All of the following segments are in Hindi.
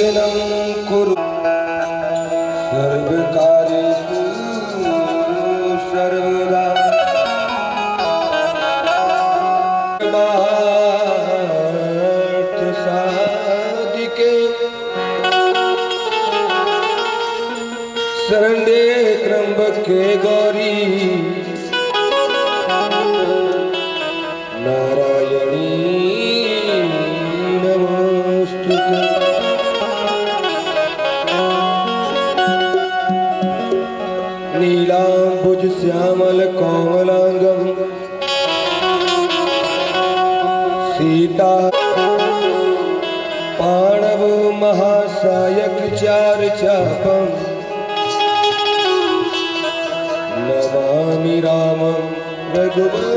यज्ञनं कुरु सर्वकार्येषु सर्वदा साधिके शरण्ये त्र्यंबके गौरी नारायणी नमोस्तुते। नीलांबुज श्यामल कोमलांगम सीता पाणव महासायक चार चापम नमामि रामं रघुवंशनाथ।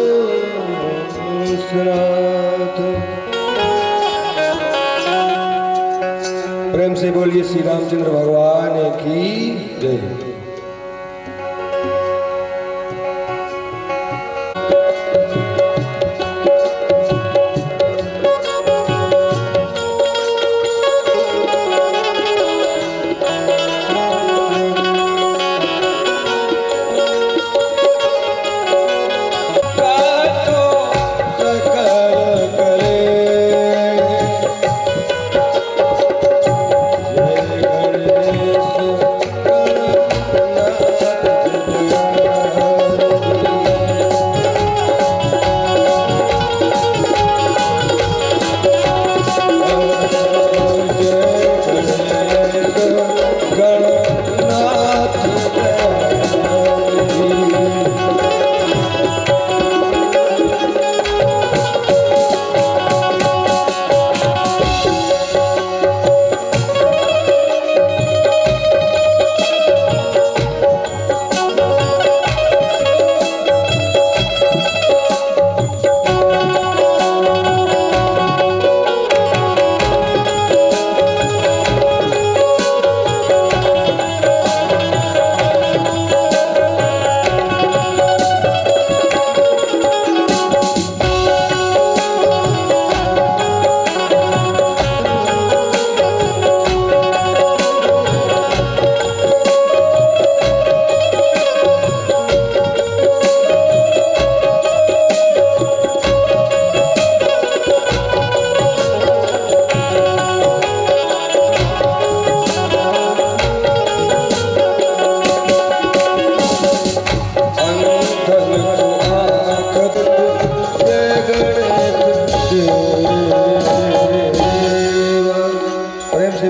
प्रेम से बोलिए श्री रामचंद्र भगवान की जय।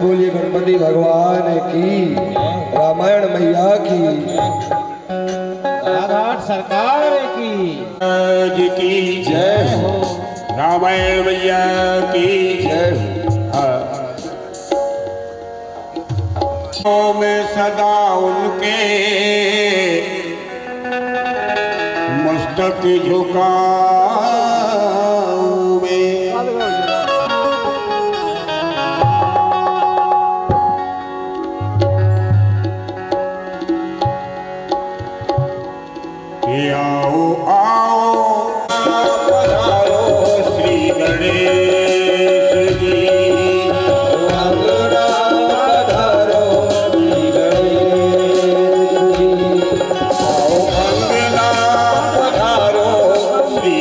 बोलिए गणपति भगवान की, रामायण मैया की, राधाट सरकार की जय हो, रामायण मैया की जय हो। मैं सदा उनके मस्तक झुकाऊं मैं, आओ आओ पधारो श्री गणेश जी, पधारो श्री गणेश जी, आओ अंगना पधारो श्री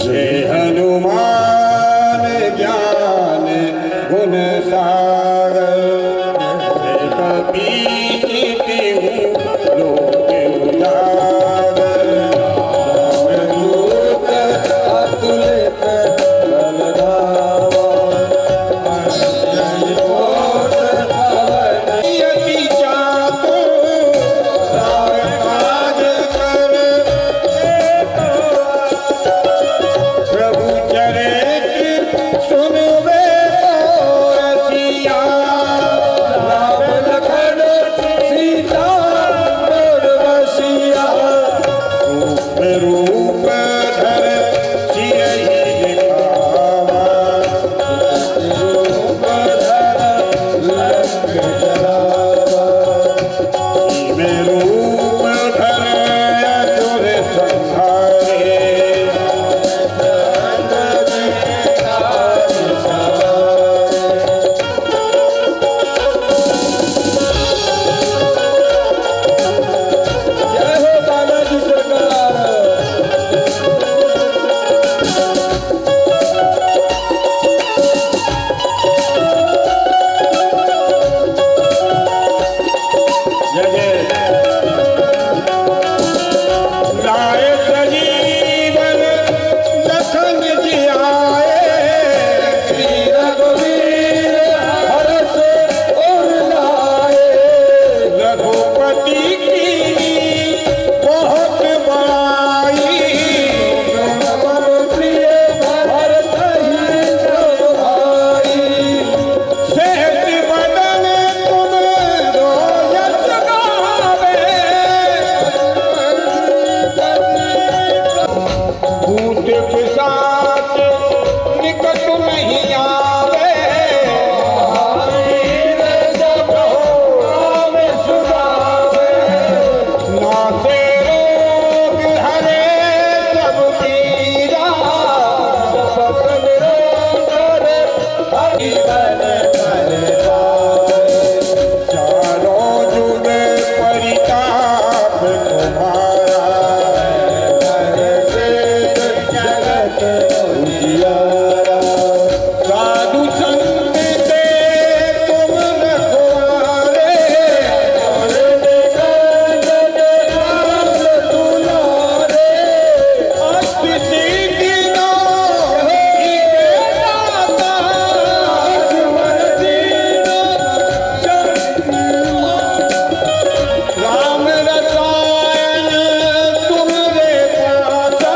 हे हनुमान ज्ञान गुण सागर हे कपीश तिहु लोक उजागर रामदूत अतुलित बलधामा अंजनी यति चातु राज कर प्रभु चरित्र सुनवे तो रसिया राम लखन सीता मोर बसिया रूप रूप धर सियहि दिखावा रूप धर लंक जरावा में रूप धर असुर संहारे जय हो बालाजी सरकार जय जय लाए सजीवन लखन जी आए श्री रघुवीर हरष उर लाए रघुपति की बहुत बड़ाई पवन प्रिय भरत ही सब भाई सहज बदन तुम रोयस गावे भूत पिशाच निकट नहीं आवे वीर जब हो राम सुनावे नासे रोग हरे सब पीरा सब निरोधर हरि बन कर जाए चारों जुग परिताप तुम्हारा जगत उजियारा साधु संग से तुम रखवारे अष्ट सिद्धि नौ दाता राम रसायन तुम्हारे पासा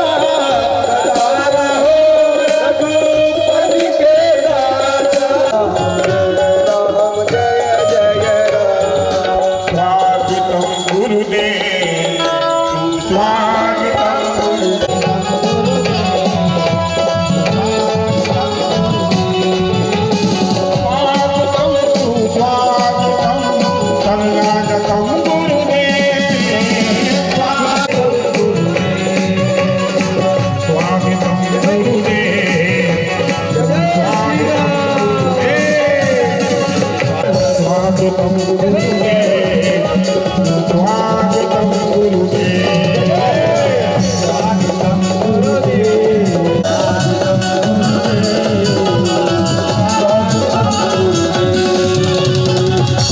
रघुपति के दासा राम जय जय राम स्वागतम गुरुदेव स्वागतम गुरुदेव स्वागतम सुस्वागतम संगागतम गुरुदेव स्वागतम गुरुदेव स्वागतम गुरुदेव स्वागतम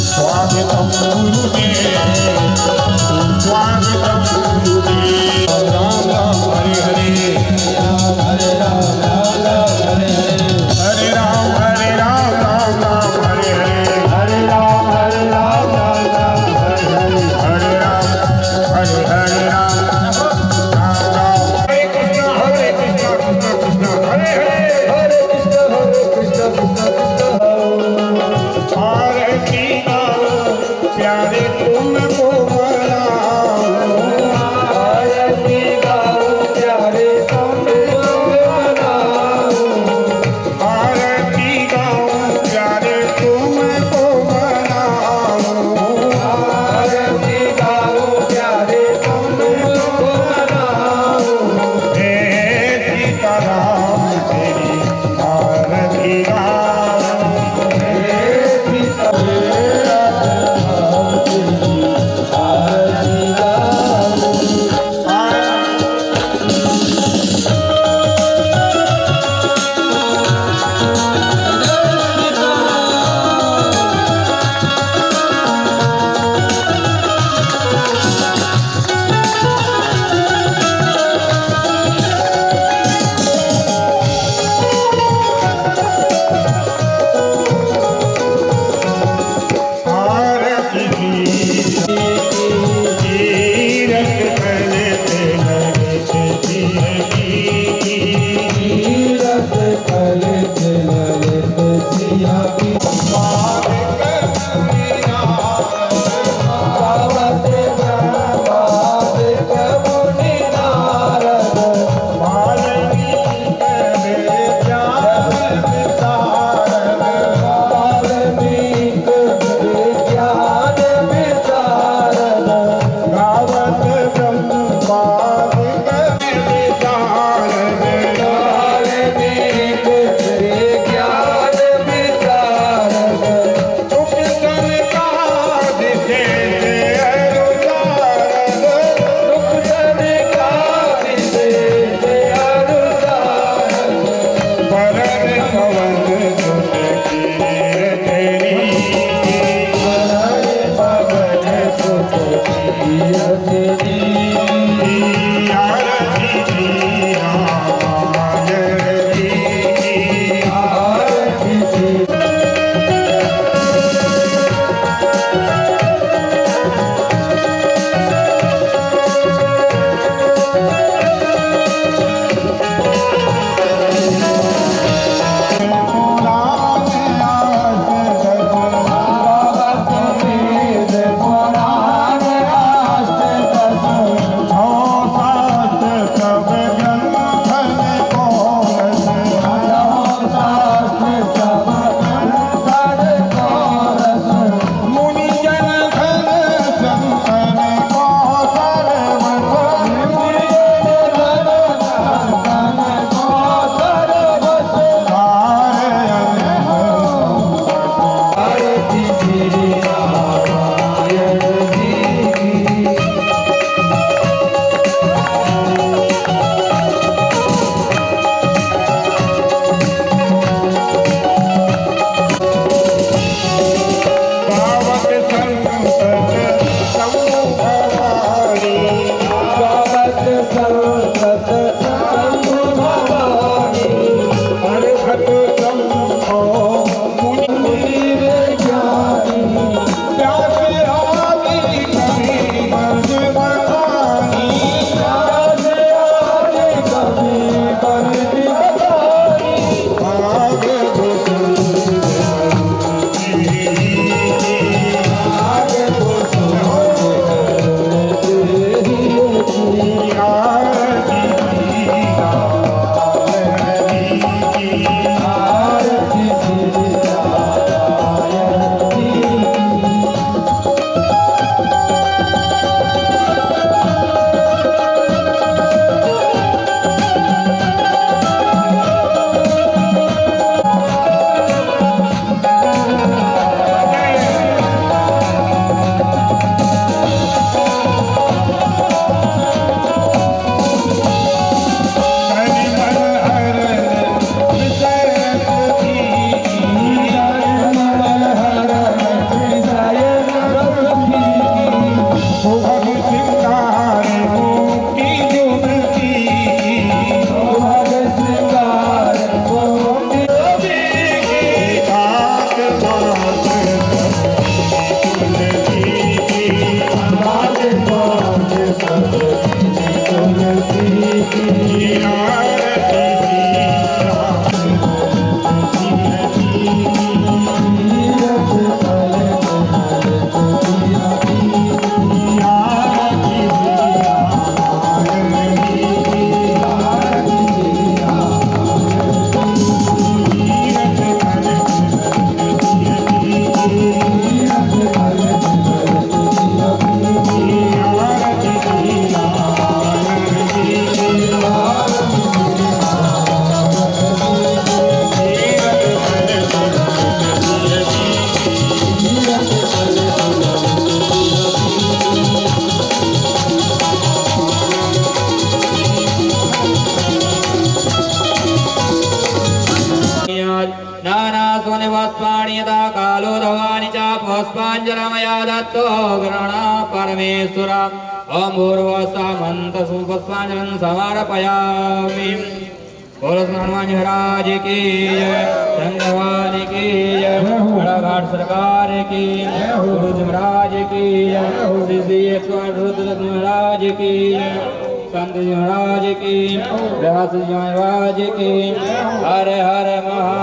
स्वागतम गुरुदेव स्वागतम गुरुदेव राम राम हरे हरे हरे राम राम राम राम हरे हरे हरे राम हरे नानास्वनिवस्पाणि यदा कालो धवानि च पुष्पाञ्जलमया दत्तो गृह्णा परमेश्वर ॐ भूर्भुवस्सुमन्तपुष्पाञ्जलिं समर्पयामि। बोलो हनुमान महाराज की जय, भगवान की जय, घाट सरकार की जय, गुरु महाराज की जय, श्री 108 महाराज की जय। संत जी महाराज की, रहस जी महाराज की। हर हर महा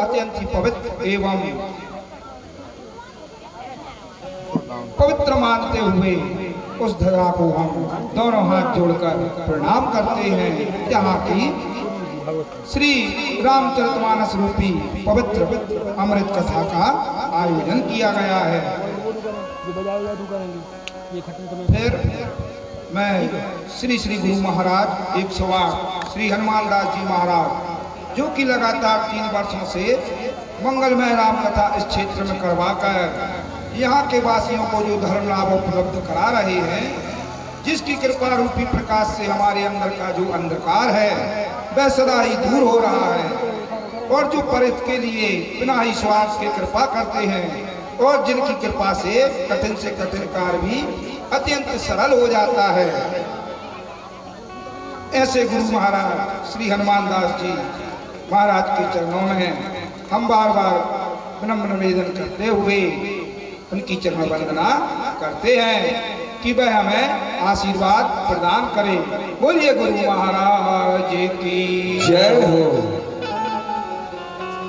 अत्यंत ही पवित्र एवं पवित्र मानते हुए उस ध्वजा को हम दोनों हाथ जोड़कर प्रणाम करते हैं, जहाँ की श्री रामचरितमानस रूपी पवित्र अमृत कथा का आयोजन किया गया है। फिर मैं श्री श्री गुरु महाराज 108 श्री हनुमान दास जी महाराज, जो कि लगातार 3 वर्षों से मंगलमय राम कथा इस क्षेत्र में करवाकर यहाँ के वासियों को जो धर्म लाभ उपलब्ध करा रहे हैं, जिसकी कृपा रूपी प्रकाश से हमारे अंदर का जो अंधकार है वह सदा ही दूर हो रहा है, और जो परित के लिए बिना ही स्वार्थ के कृपा करते हैं और जिनकी कृपा से कठिन कार्य भी अत्यंत सरल हो जाता है, ऐसे गुरु महाराज श्री हनुमान दास जी महाराज के चरणों में हम बार बार विनम्र निवेदन करते हुए उनकी चरण वंदना करते हैं कि वह हमें आशीर्वाद प्रदान करें। बोलिए गुरु महाराज की जय हो।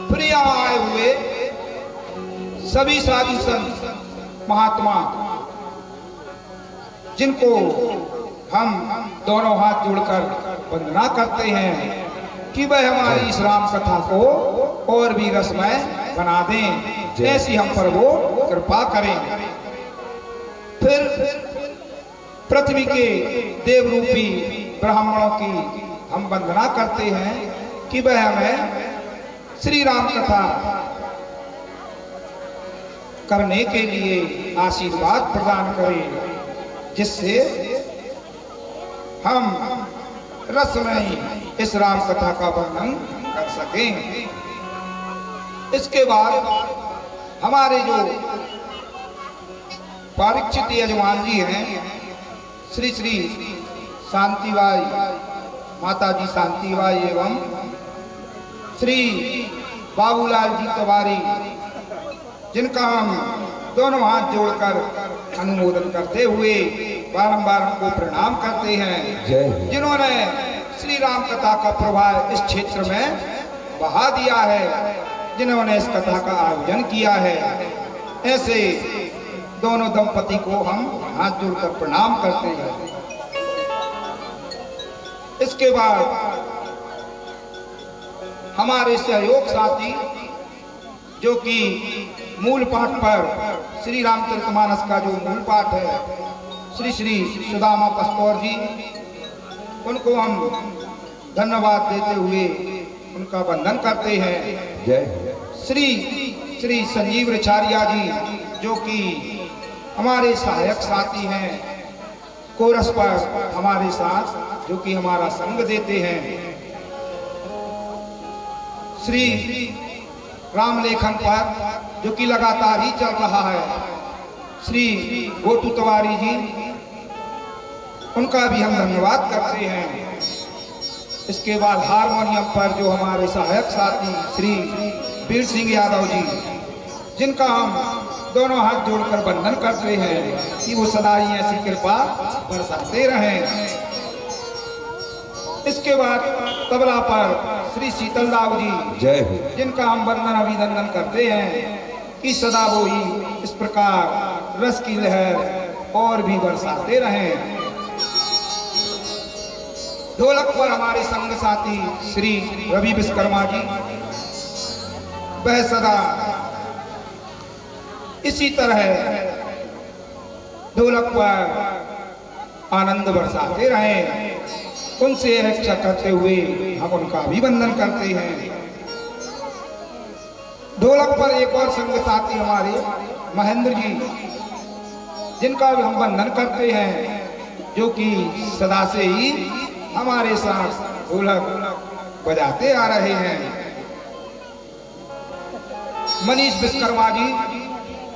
प्रिय आए हुए सभी साधु संत महात्मा, जिनको हम दोनों हाथ जोड़कर वंदना करते हैं कि वह हमारी इस राम कथा को और भी रसमय बना दें, ऐसी हम पर वो कृपा करें। फिर पृथ्वी के देवरूपी ब्राह्मणों की हम वंदना करते हैं कि वह हमें श्री राम कथा करने के लिए आशीर्वाद प्रदान करें, जिससे हम रसमय इस राम कथा का वर्णन कर सकें। इसके बाद हमारे जो परीक्षित यजमान जी हैं, श्री श्री शांतिबाई माता जी शांतिबाई एवं श्री बाबूलाल जी तिवारी, जिनका हम दोनों हाथ जोड़कर अनुमोदन करते हुए बारंबार उनको प्रणाम करते हैं, जय हो। जिन्होंने श्री राम कथा का प्रभाव इस क्षेत्र में बढ़ा दिया है, जिन्होंने इस कथा का आयोजन किया है। ऐसे दोनों दंपति को हम हाथ जोड़कर प्रणाम करते हैं। इसके बाद हमारे सहयोग साथी जो कि मूल पाठ पर श्री रामचरितमानस का जो मूल पाठ है, श्री श्री सुदामा पस्तौर जी, उनको हम धन्यवाद देते हुए उनका वंदन करते हैं। जय हो। श्री श्री संजीव रिछारिया जी जो कि हमारे सहायक साथी हैं, कोरस पर हमारे साथ जो कि हमारा संग देते हैं। श्री राम लेखन पर जो कि लगातार ही चल रहा है, श्री गोटू तिवारी जी, उनका भी हम धन्यवाद करते हैं। इसके बाद हारमोनियम पर जो हमारे सहायक साथी श्री वीर सिंह यादव जी, जिनका हम दोनों हाथ जोड़कर वंदन करते हैं कि वो सदा ही ऐसी कृपा बरसाते रहें। इसके बाद तबला पर श्री शीतल राव जी, जय हो। जिनका हम वंदन अभिनंदन करते हैं कि सदा वो ही इस प्रकार रस की लहर और भी बरसाते रहें। ढोलक पर हमारे संग साथी श्री रवि विश्वकर्मा जी, वह सदा इसी तरह ढोलक पर आनंद बरसाते रहें। उनसे रक्षा करते हुए हम उनका अभिवंदन करते हैं। ढोलक पर एक और संग साथी हमारे महेंद्र जी, जिनका भी हम वंदन करते हैं, जो कि सदा से ही हमारे साथ ढोलक बजाते आ रहे हैं। मनीष विश्वकर्मा जी,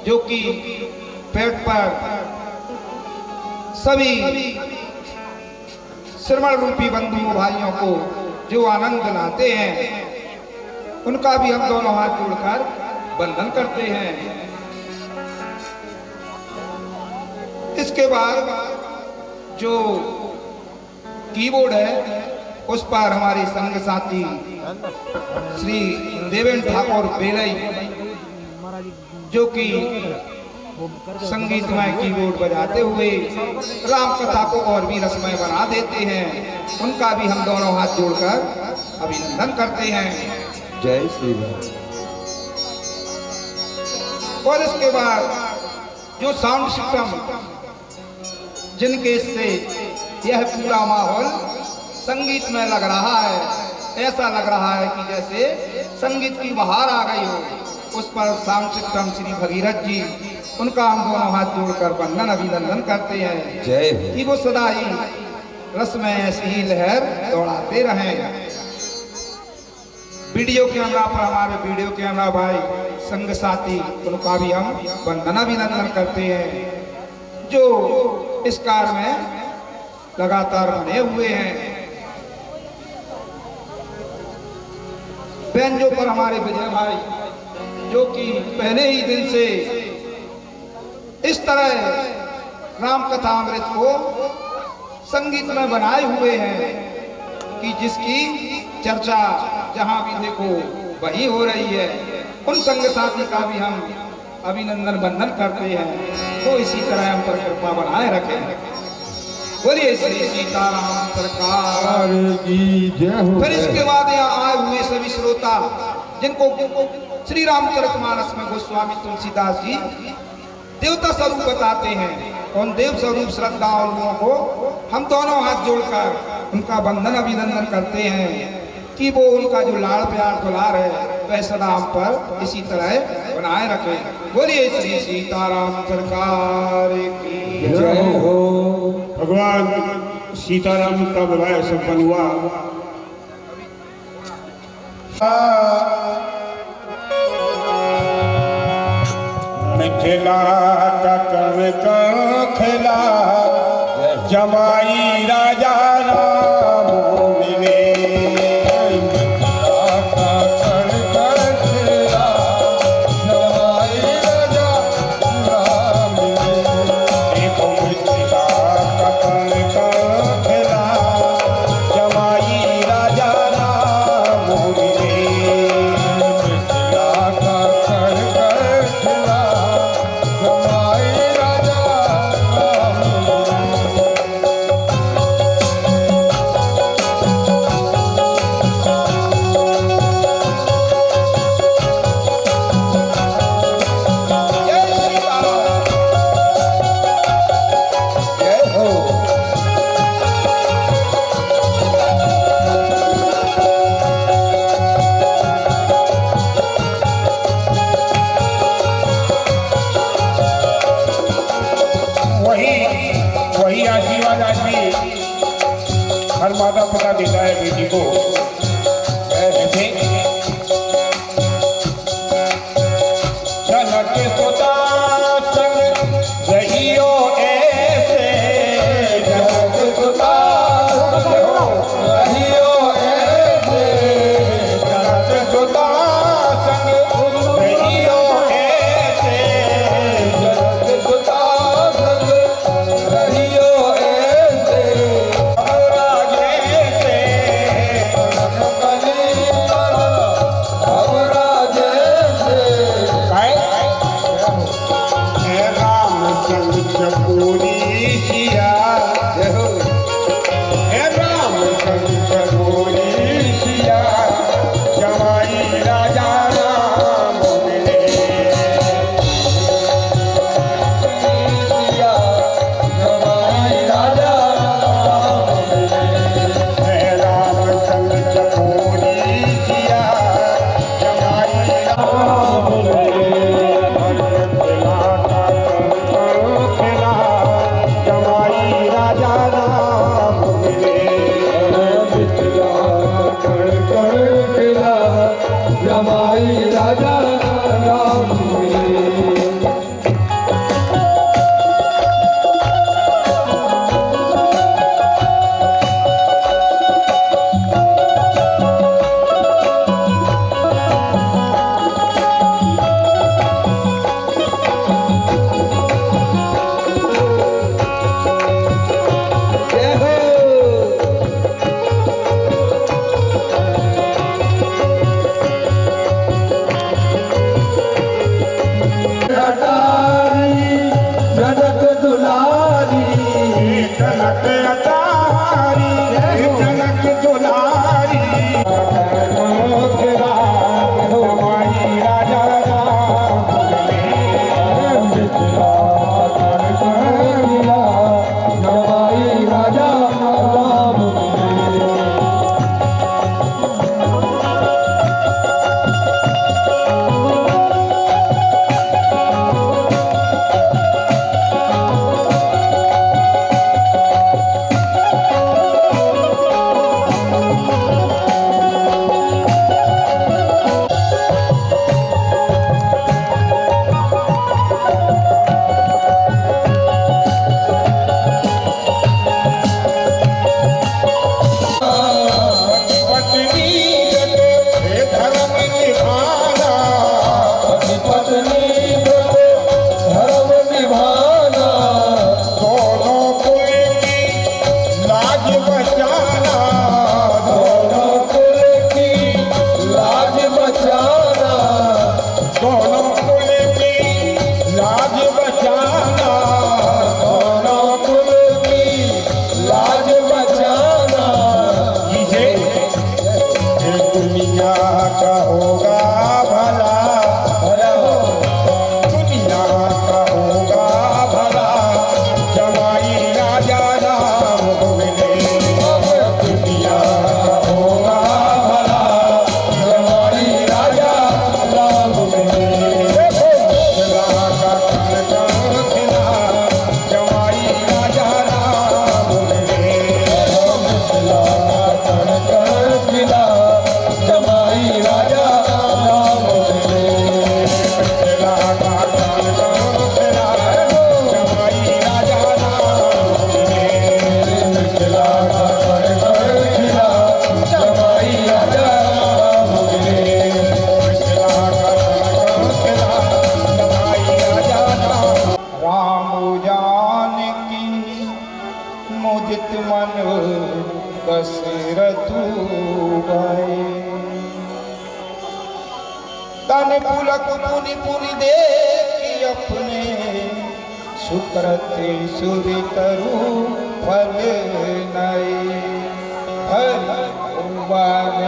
जो कि पेट पर सभी श्रवण रूपी बंधुओं भाइयों को जो आनंद लाते हैं, उनका भी हम दोनों हाथ जोड़कर वंदन करते हैं। इसके बाद जो कीबोर्ड है, उस पर हमारे संग साथी श्री देवेंद्र ठाकुर बेलई, जो कि संगीतमय कीबोर्ड बजाते हुए राम कथा को और भी रसमय बना देते हैं, उनका भी हम दोनों हाथ जोड़कर अभिनंदन करते हैं। जय श्री राम। और इसके बाद जो साउंड सिस्टम, जिनके से यह पूरा माहौल संगीत में लग रहा है, ऐसा लग रहा है कि जैसे संगीत की बहार आ गई हो, उस पर साउंड सिस्टम श्री भगीरथ जी, उनका हम दोनों हाथ जोड़कर वंदन अभिनंदन करते हैं। जय हो। कि वो सदा ही रस में ऐसी ही लहर दौड़ाते रहें। वीडियो कैमरा पर हमारे वीडियो कैमरा भाई संग साथी, उनका भी हम वंदन अभिनंदन करते हैं, जो इस कार्य में लगातार बने हुए हैं। बेंजो पर हमारे विजय भाई, जो कि पहले ही दिन से इस तरह राम कथा अमृत को संगीत में बनाए हुए हैं कि जिसकी चर्चा जहां भी देखो वही हो रही है। उन संग साथी का भी हम अभिनंदन वंदन करते हैं, तो इसी तरह हम पर कृपा बनाए रखें। बोलिए श्री सीताराम सरकार की जय हो। फिर इसके बाद यहाँ आए हुए सभी श्रोता, जिनको श्री रामचरितमानस में गोस्वामी तुलसीदास जी देवता स्वरूप बताते हैं, उन देव स्वरूप श्रद्धालुओं को हम दोनों हाथ जोड़कर उनका वंदन अभिनंदन करते हैं कि वो उनका जो लाड़ प्यार दुलार है, वह सदा हम पर इसी तरह बनाए रखे। बोलिए श्री सीताराम सरकार की जय हो। भगवान सीताराम का विवाह संपन्न हुआ। मिथिला का कण खिला जमाई राजा राम मिले। मिथिला का कण खिला जमाई राजा आशीर्वाद आज भी हर माता पिता देता है बेटी को। ऐसे जनक सुता संग रहियो ऐसे, जनक सुता रहियो ऐसे, जनक सुता संग रहियो ऐसे, जनक सुता संग रहियो ऐसे, राजे से हमरा जैसे हे रामचंद्र पूरी सिया, जय हो। हे रामचंद्र पूरी सिया, जमाई राजा राम मिले। सिया जमाई राजा राम मिले। हे रामचंद्र पूरी सिया, जमाई राम मिले। खिला का खिला, जमाई राजा राम मिले। मिथिला कण कण खिला जमाई राजा राम मिले। जय हो। अटारी जनक दुलारी, जनक अटारी, जनक दुलारी, जमाई राजा राम मिले। मिथिला कण कण खिला जमाई राजा राम मिले। पत्नी हे धर्म निभाना, पति पत्नी व्रत धर्म निभाना, दोनों कुल की लाज बचाना, दोनों कुल की लाज बचाना, दोनों कुल की लाज बचाना। दोनों कुल की लाज बचाना। इसे ये दुनिया का होगा भला, भला हो दुनिया का होगा भला, जमाई राजा राम मिले। दुनिया का होगा भला, जमाई राजा राम मिले। देखो खिला का कण खिला, जमाई राजा राम मिले। मिथिला कण कण खिला जमाई राजा राम मिले। खिला का कण खिला, जमाई राजा राम मिले। मिथिला कण कण खिला जमाई राजा राम मिले। खिला का कण खिला, जमाई राजा राम। राम जानकी मुदित मन दशरथ गए। तन पुलक पुनि पुनि देखी अपने, सुकृति सुरि तरु फल नए। हरि भुवन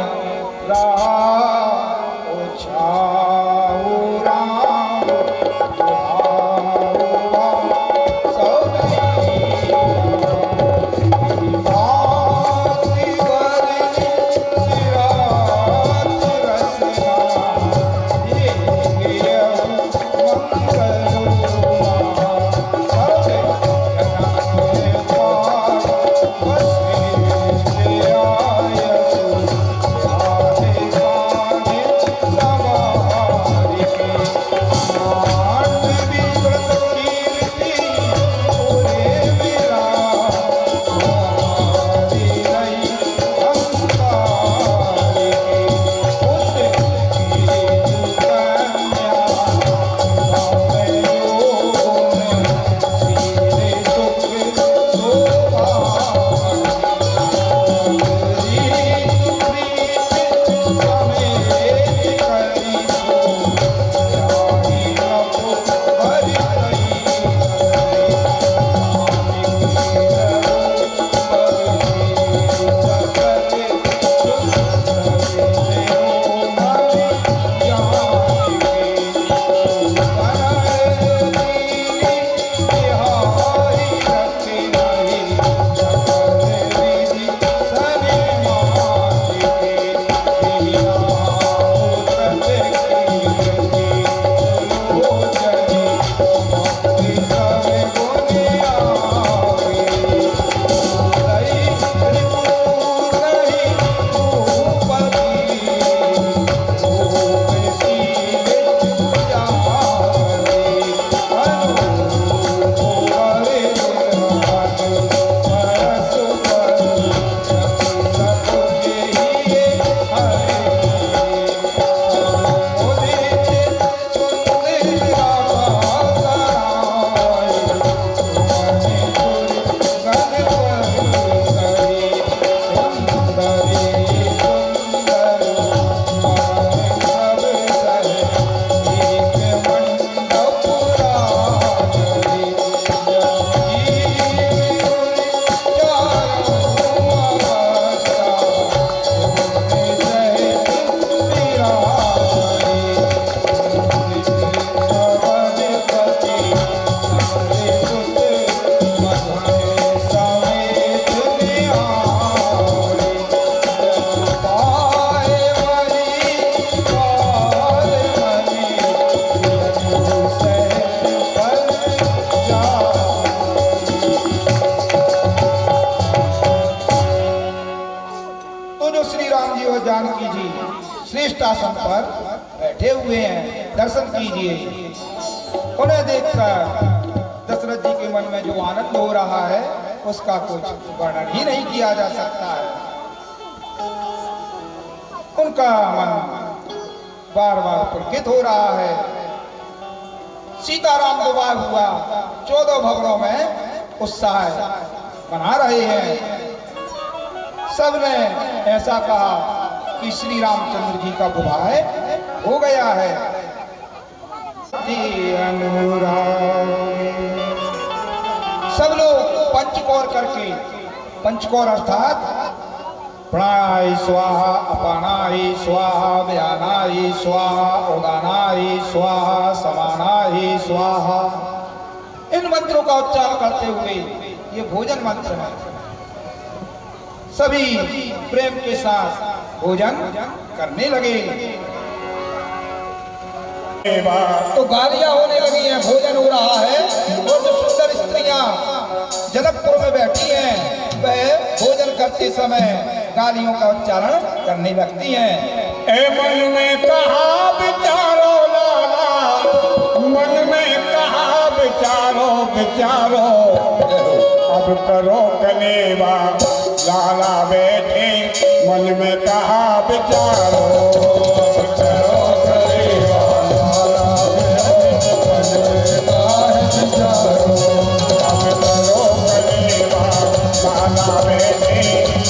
राम छाऊ राम, जानकी जी श्रेष्ठ आसन पर बैठे हुए हैं, दर्शन कीजिए। उन्हें देखकर दशरथ जी के मन में जो आनंद हो रहा है उसका कुछ वर्णन ही नहीं किया जा सकता है। उनका मन बार बार पुलकित हो रहा है। सीताराम विवाह हुआ, 14 भवनों में उत्साह बना रहे हैं। सबने ऐसा कहा कि श्री रामचंद्र जी का विवाह हो गया है। सब लोग पंचकौर करके, पंचकौर अर्थात प्राणाय स्वाहा, अपानाय स्वाहा, व्यानाय स्वाहा, उदानाय स्वाहा, समानाय स्वाहा, इन मंत्रों का उच्चारण करते हुए ये भोजन मंत्र है। सभी प्रेम के साथ भोजन करने लगे। तो गालियां होने लगी हैं, भोजन हो रहा है और जो सुंदर स्त्रियां जनकपुर में बैठी हैं वह भोजन करते समय गालियों का उच्चारण करने लगती हैं। ए मन में कहा विचारो लाला, मन में कहा विचारो विचारो, अब करो कलेवा लाला बैठे, मन में कहा विचारो, अब करो कलेवा लाला बैठे, मन में कहा विचारो, अब करो कलेवा लाला बैठे,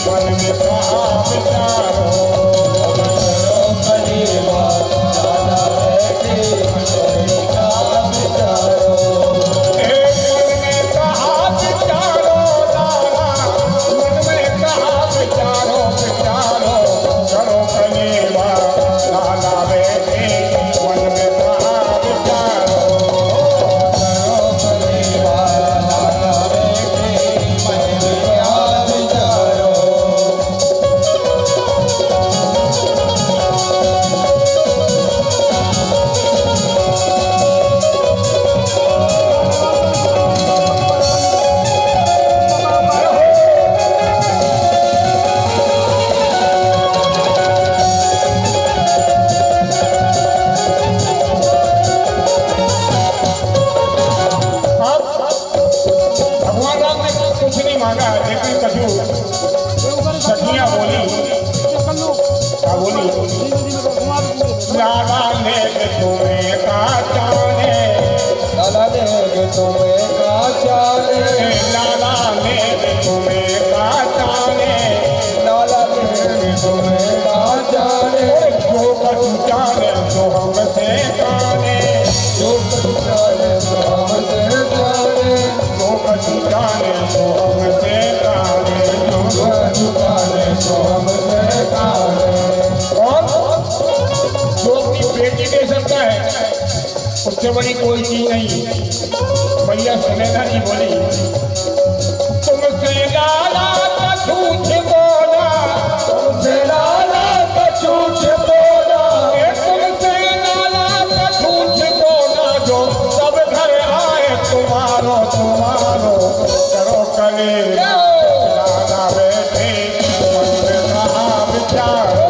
मन में कहा विचारो, अब करो कलेवा लाला बैठे, मन में कहा विचारो। लाला ने तुम्हें का जाने, लाला ने तुम्हें का जाने, लाला ने तुम्हें का जाने, लाला ने तुम्हें का जाने, जो कछु जाने तो हमसे जाने, जो कछु जाने तो हमसे जाने, जो कछु जाने तो हमसे जाने, जो कछु जाने तो हमसे जाने। और जो अपनी बेटी दे सकता है उससे बड़ी कोई चीज नहीं। भैया सुनैना जी बोली, तुमसे लाला का झूठ बोला, तुमसे लाला का झूठ बोला, तुमसे लाला का झूठ बोला, जो सब घर आए तुम्हारो तुम्हारो, करो कले लाला बैठे, मन में कहा विचारो,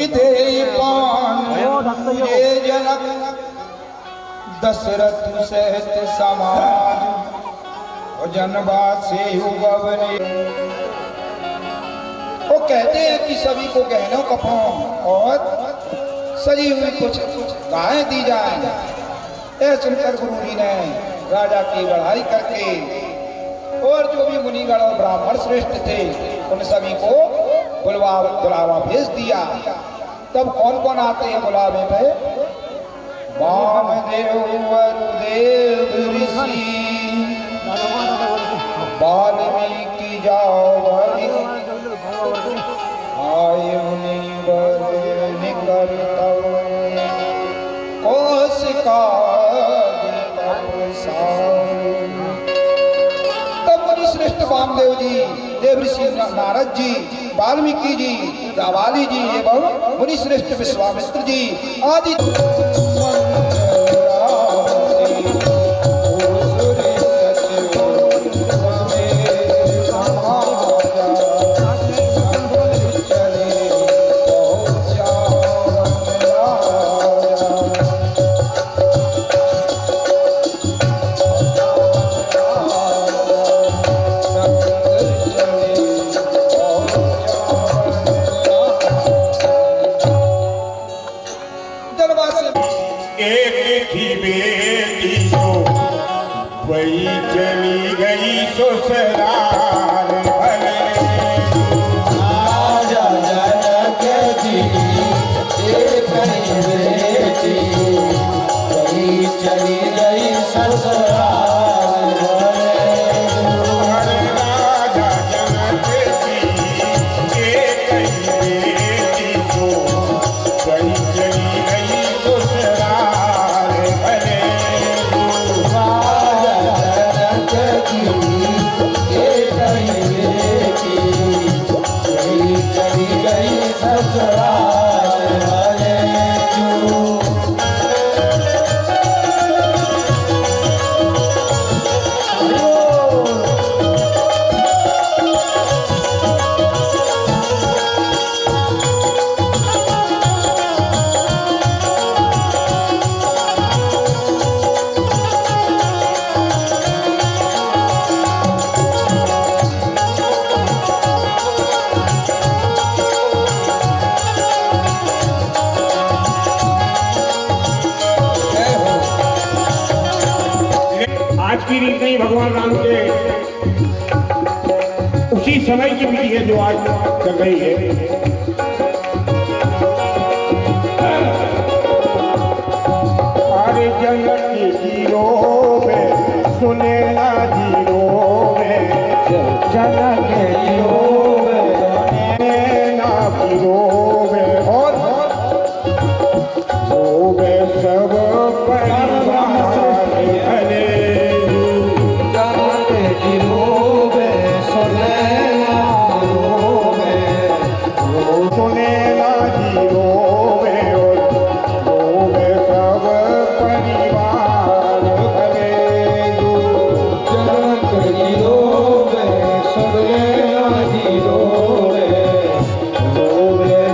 विधे पान ये जनक दशरथ सहित समाज और जनवासे उगवने। वो कहते हैं कि सभी को गहनों कपड़ों और सजी हुई कुछ गायें दी जाए। यह सुनकर गुरु जी ने राजा की बढ़ाई करके और जो भी मुनिगण और ब्राह्मण श्रेष्ठ थे उन सभी को बुलावा भेज दिया। तब कौन कौन आते हैं बुलावे पे? वामदेव वरुदेव ऋषि वाल्मीकि जावरी आय मुनिवर निकटतम कौशिका श्रेष्ठ वामदेव जी, देव ऋषि नारद जी, वाल्मीकि जी, जावाली जी एवं मुनि श्रेष्ठ विश्वामित्र जी आदि एक थी बेटी जो वही चली गई ससुराल भले। राजा जनक जी एक ही बेटी वही चली गई ससुराल भले। राजा जनक जी एक ही बेटी जो वही चली गई ससुराल भले। राजा जनक जी एक ही बेटी वही चली गई ससुराल भले। आज की रीत नहीं, भगवान राम के उसी समय की विधि है जो आज चल रही है। अरे जनक जी रोवे सुने ना जी रोवे, जनक जी रोवे सुने ना जी रोवे और रोवे सब परिवार भले। सुनेला जी रोवे और रोवे सब परिवार भले। जनक जी रोवे सुनेला जी रोवे रोवे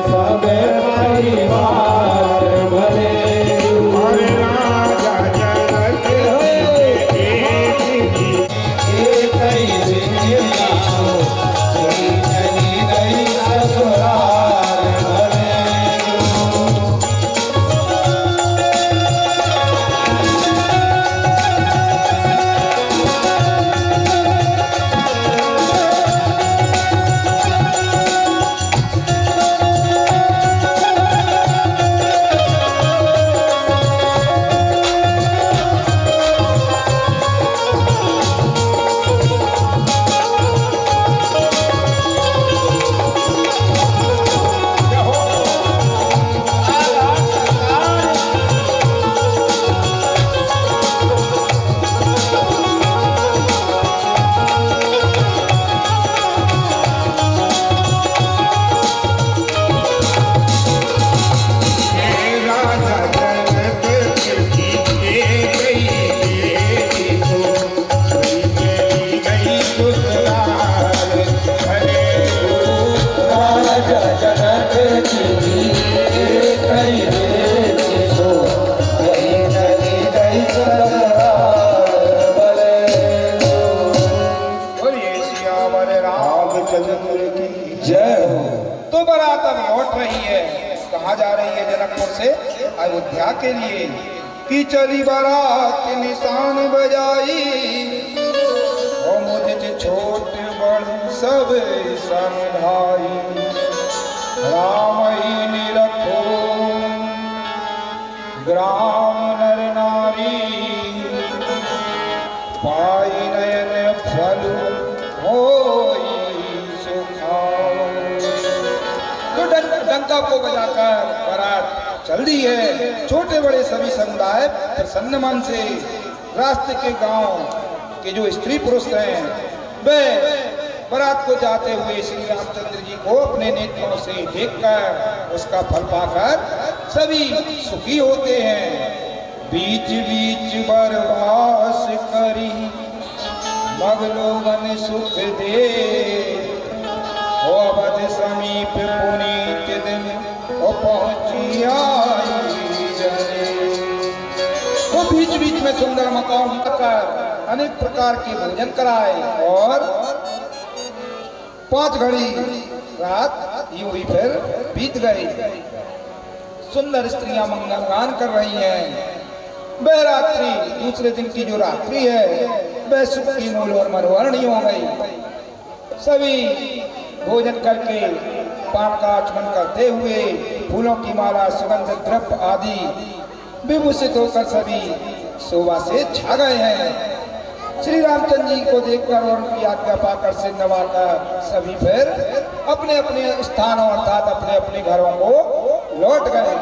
कहाँ जा रही है? जनकपुर से अयोध्या के लिए। कि चली बारात निशान बजाई, ओ मुझे छोट बड़ सब समझाई। राम ही निरखो ग्राम नर नारी, पाई नयन फल होई सुखाई। तो डंका को बजाकर बारात चल दी है। छोटे बड़े सभी समुदाय प्रसन्न मन से रास्ते के गांव के जो स्त्री पुरुष हैं वे बारात को जाते हुए श्री रामचंद्र जी को अपने नेत्रों से देखकर उसका फल पाकर सभी सुखी होते हैं। बीच बीच बरवास करी मगलोगन सुख दे, हो अवध समीप पुनीत दिन ओ पहुंची आई जने। वो बीच बीच में सुंदर मकान कर अनेक प्रकार के भोजन कराए और 5 घड़ी रात यूं ही फिर बीत गई। सुंदर स्त्रियां मंगल गान कर रही हैं। वह रात्रि दूसरे दिन की जो रात्रि है वह सुख की मूल और मनोहरणी हो गई। सभी भोजन करके पान का आचमन करते हुए फूलों की माला सुगंध द्रव्य आदि विभूषित होकर सभी शोभा से छा गए हैं। श्री रामचंद्र जी को देखकर और उनकी आज्ञा पाकर सिर नवाकर सभी फिर अपने अपने स्थानों अर्थात अपने अपने घरों को लौट गए।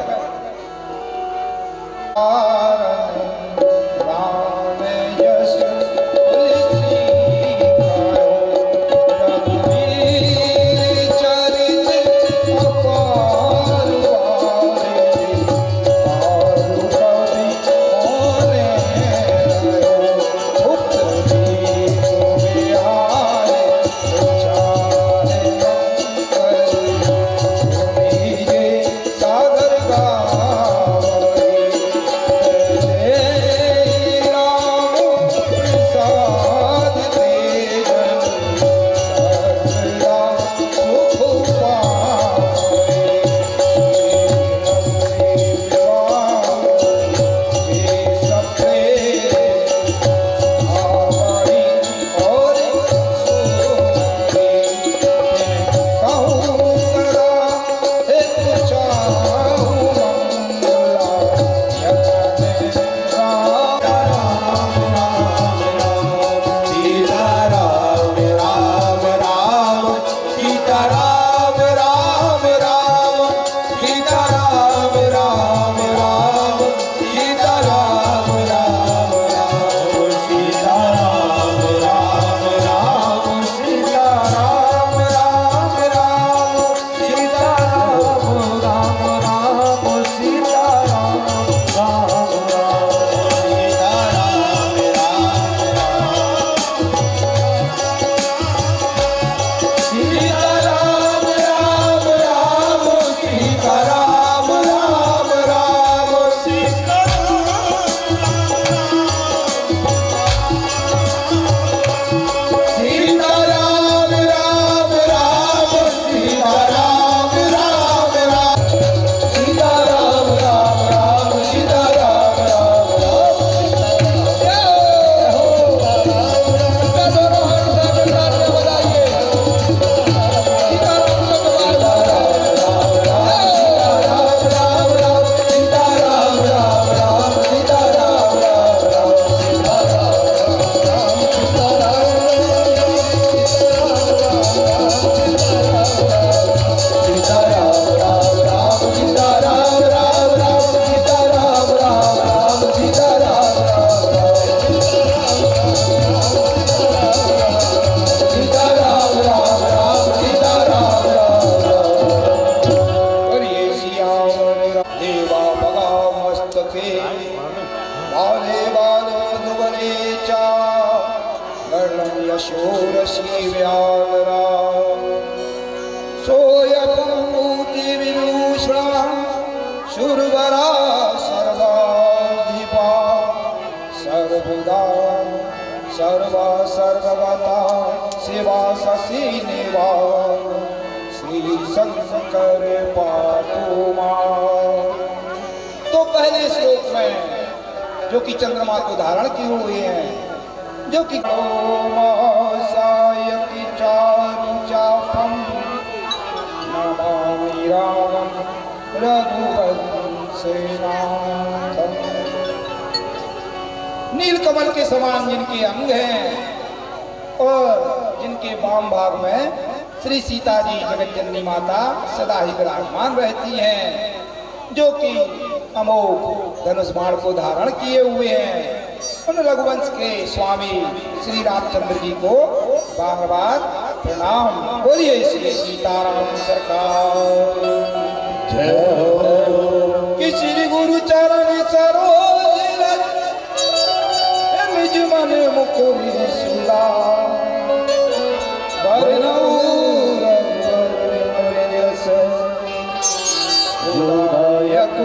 राम यश शूरवरा सर्वाधिपा सर्वदा सर्वा सर्वगता शिवा शशि निवार श्री शंकर पातु मां। तो पहले श्लोक में जो कि चंद्रमा को धारण किए हुए हैं, जो कि सायकी चारु चापम नमामि रामं रघुवंशनाथम। नीलकमल के समान जिनके अंग हैं और जिनके वाम भाग में श्री सीता जी जगत जननी माता सदा ही विराजमान रहती हैं, जो कि अमोघ धनुष बाण को धारण किए हुए हैं, उन रघुवंश के स्वामी श्री रामचंद्र जी को बार बार प्रणाम। बोलिए श्री सीताराम सरकार जय हो। कि श्री गुरु चरण सरोज रज निज मन मुकुर सुला वरनऊ रघुवर जस विधायक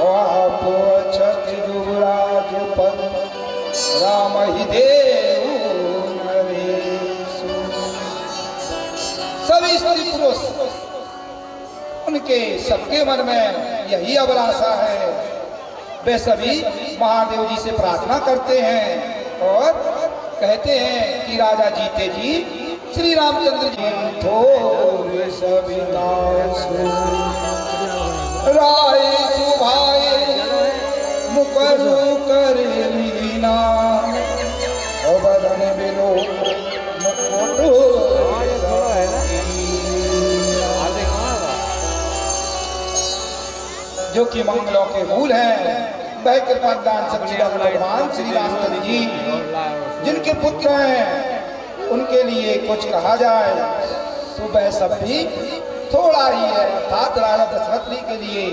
आप अछत युवराज पद राम ही देव नरेशु। सभी स्त्री पुरुष उनके सबके मन में यही अभिलाषा है, वे सभी महादेव जी से प्रार्थना करते हैं और कहते हैं कि राजा जीते जी श्री रामचंद्र जी थोड़े सभी राय सुभाए मुकरु कर लीना बदन बिलो जो कि मंगलों के मूल हैं, वह कृपा दान सच्चिदानंद भगवान श्री रामचंद्र जी जिनके पुत्र हैं उनके लिए कुछ कहा जाए तो वह सब भी थोड़ा ही है, अर्थात राजा दशरथ जी के लिए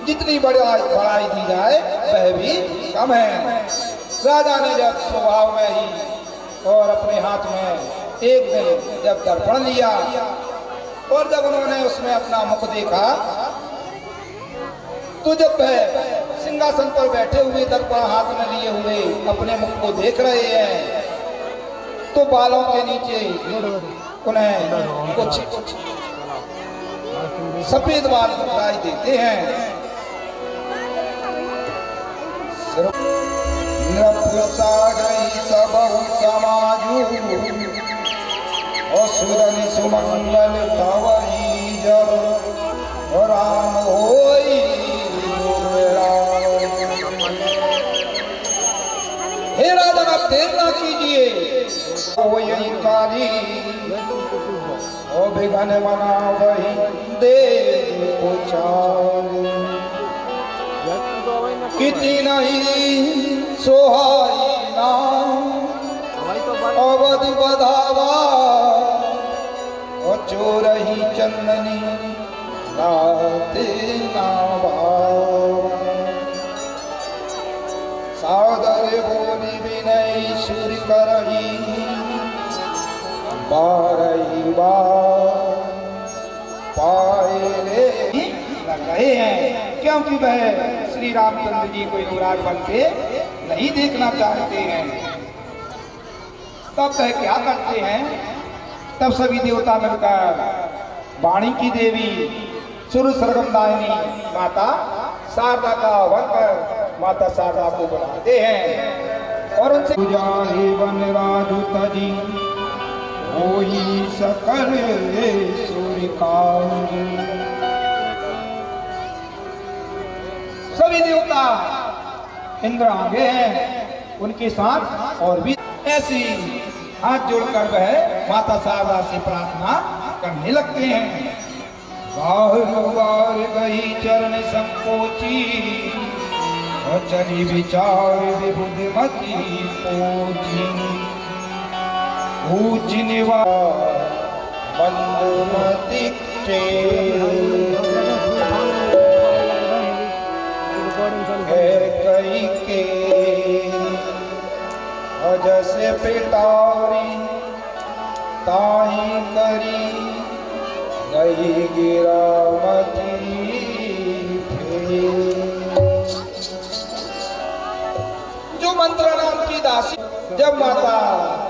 जितनी बड़ाई दी जाए वह भी कम है। राजा ने जब स्वभाव में ही और अपने हाथ में एक दिन जब दर्पण लिया और जब उन्होंने उसमें अपना मुख देखा, तो जब वह सिंहासन पर बैठे हुए दर्पण हाथ में लिए हुए अपने मुख को देख रहे हैं, तो बालों के नीचे उन्हें कुछ सफेद बाल दिखाई देते हैं। असुरन सुमंगल धवई जब राम होई। हे राजन, आप देर ना कीजिए, वो यही काली और बिगन मना वही देव कितनी नहीं सोहाई ना अवध बधावा और चोरही चंदनी राते नावा। सादर बोली विनय सुर करही बारही बार पाए लग रहे हैं, क्योंकि वह श्री रामचंद्र जी को युवराज बन के नहीं देखना चाहते हैं। तब वह क्या करते हैं, तब सभी देवता मिलकर वाणी की देवी सुर सरगमदायिनी माता शारदा का आह्वान कर माता शारदा को बुलाते हैं और उनसे वन राजू तजी होई सकल सूर्यकाल। सभी देवता इंद्र आगे हैं, उनके साथ और भी ऐसी हाथ जोड़कर वह माता शारदा से प्रार्थना करने लगते हैं। बार बार गई चरण संकोची चली विचार विबुद्धमती पोची। ऊंच निवा बंधुमति कई के अजसे पिटारी ताही करी गई गिरामती। जो मंत्र नाम की जब माता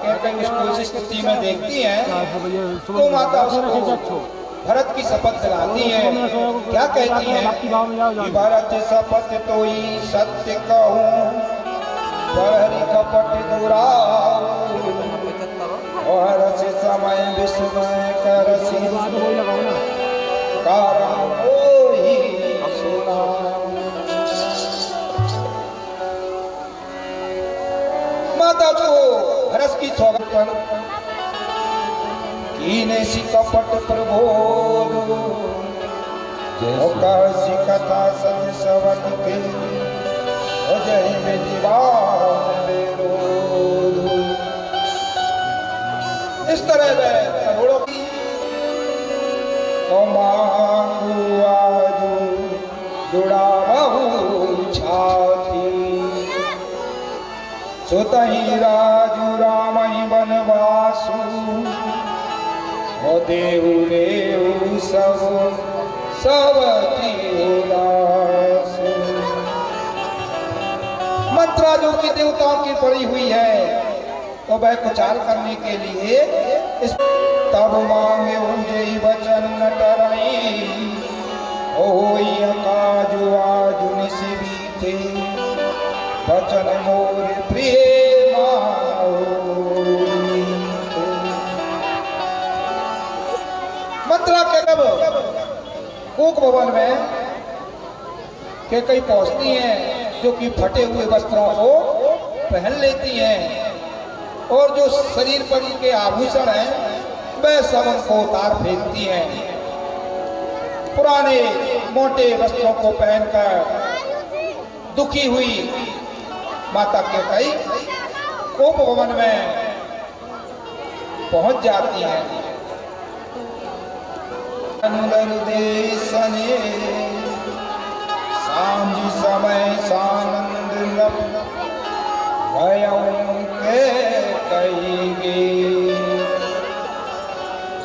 कैकेयी उसको इस स्थिति में देखती हैं तो माता उसको भरत की शपथ दिलाती है। क्या कहती है कि भरत शपथ तो ही सत्य कहूँ बहरी कपट दुराऊ और समय विस्मय करसी कारण कोई सुना। माता को भरत की सौगंध पर कीने सी कपट प्रबोध सी कथा सत्य सवत के जय में दीवान बेरोध। इस तरह में करोड़ों की तो मांगू आजू जुड़ा बहु छाती सुतही राजू रामई बनवासु देहु देहु सब सबती उदास। मंत्रा जो कि देवताओं की पड़ी हुई है तो वह कुचाल करने के लिए इस तब मांगे उजई वचन न टरई होई काजु आजु निसिबी थे वचन मोर प्रिय मंत्रा के कब कूक भवन में कैकेयी पहुंचती हैं जो कि फटे हुए वस्त्रों को पहन लेती हैं और जो शरीर पर उनके आभूषण हैं वह सब उनको उतार फेंकती हैं। पुराने मोटे वस्त्रों को पहनकर दुखी हुई माता कैकेयी कूप भवन में पहुंच जाती हैं। देशने सांझ समय सानंद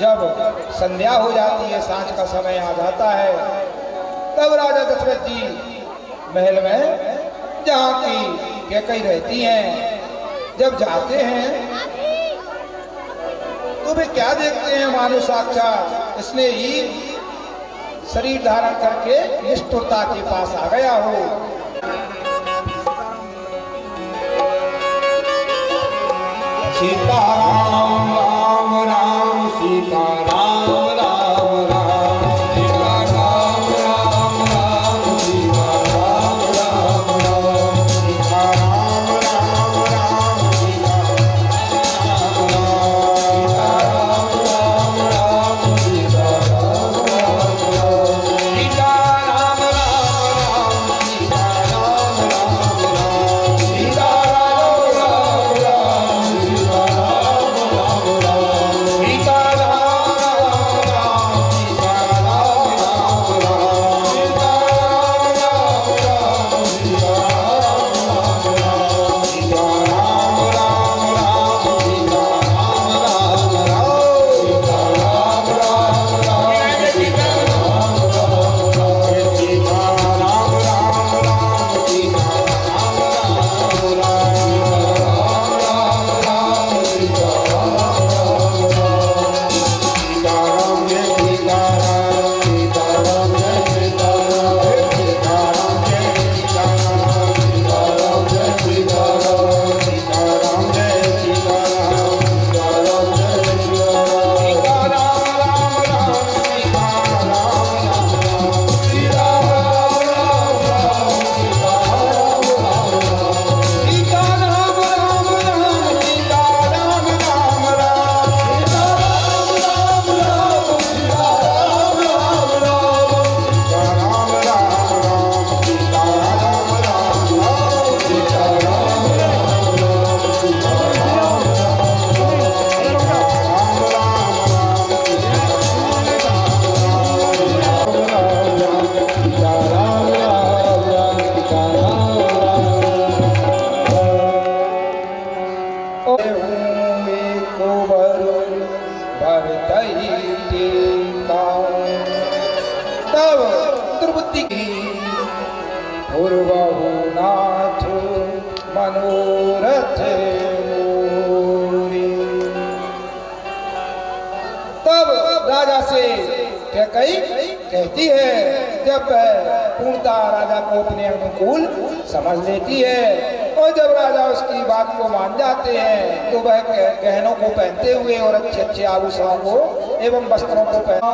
जब संध्या हो जाती है, सांझ का समय आ जाता है, तब राजा दशरथ जी महल में जहाँ की कैकेयी रहती हैं जब जाते हैं तो वे क्या देखते हैं मानो साक्षात इसने ही शरीर धारण करके निष्ठुरता के पास आ गया हो। सीताराम राम राम सीताराम राम राम सीताराम राम राम सीताराम राम राम सीताराम राम राम पूर्वहु नाथ मनोरथ कैकई कहती है। जब पूर्णता राजा को अपने अनुकूल समझ लेती है और जब राजा उसकी बात को मान जाते हैं तो वह गहनों को पहनते हुए और अच्छे अच्छे आभूषणों को एवं वस्त्रों को पहन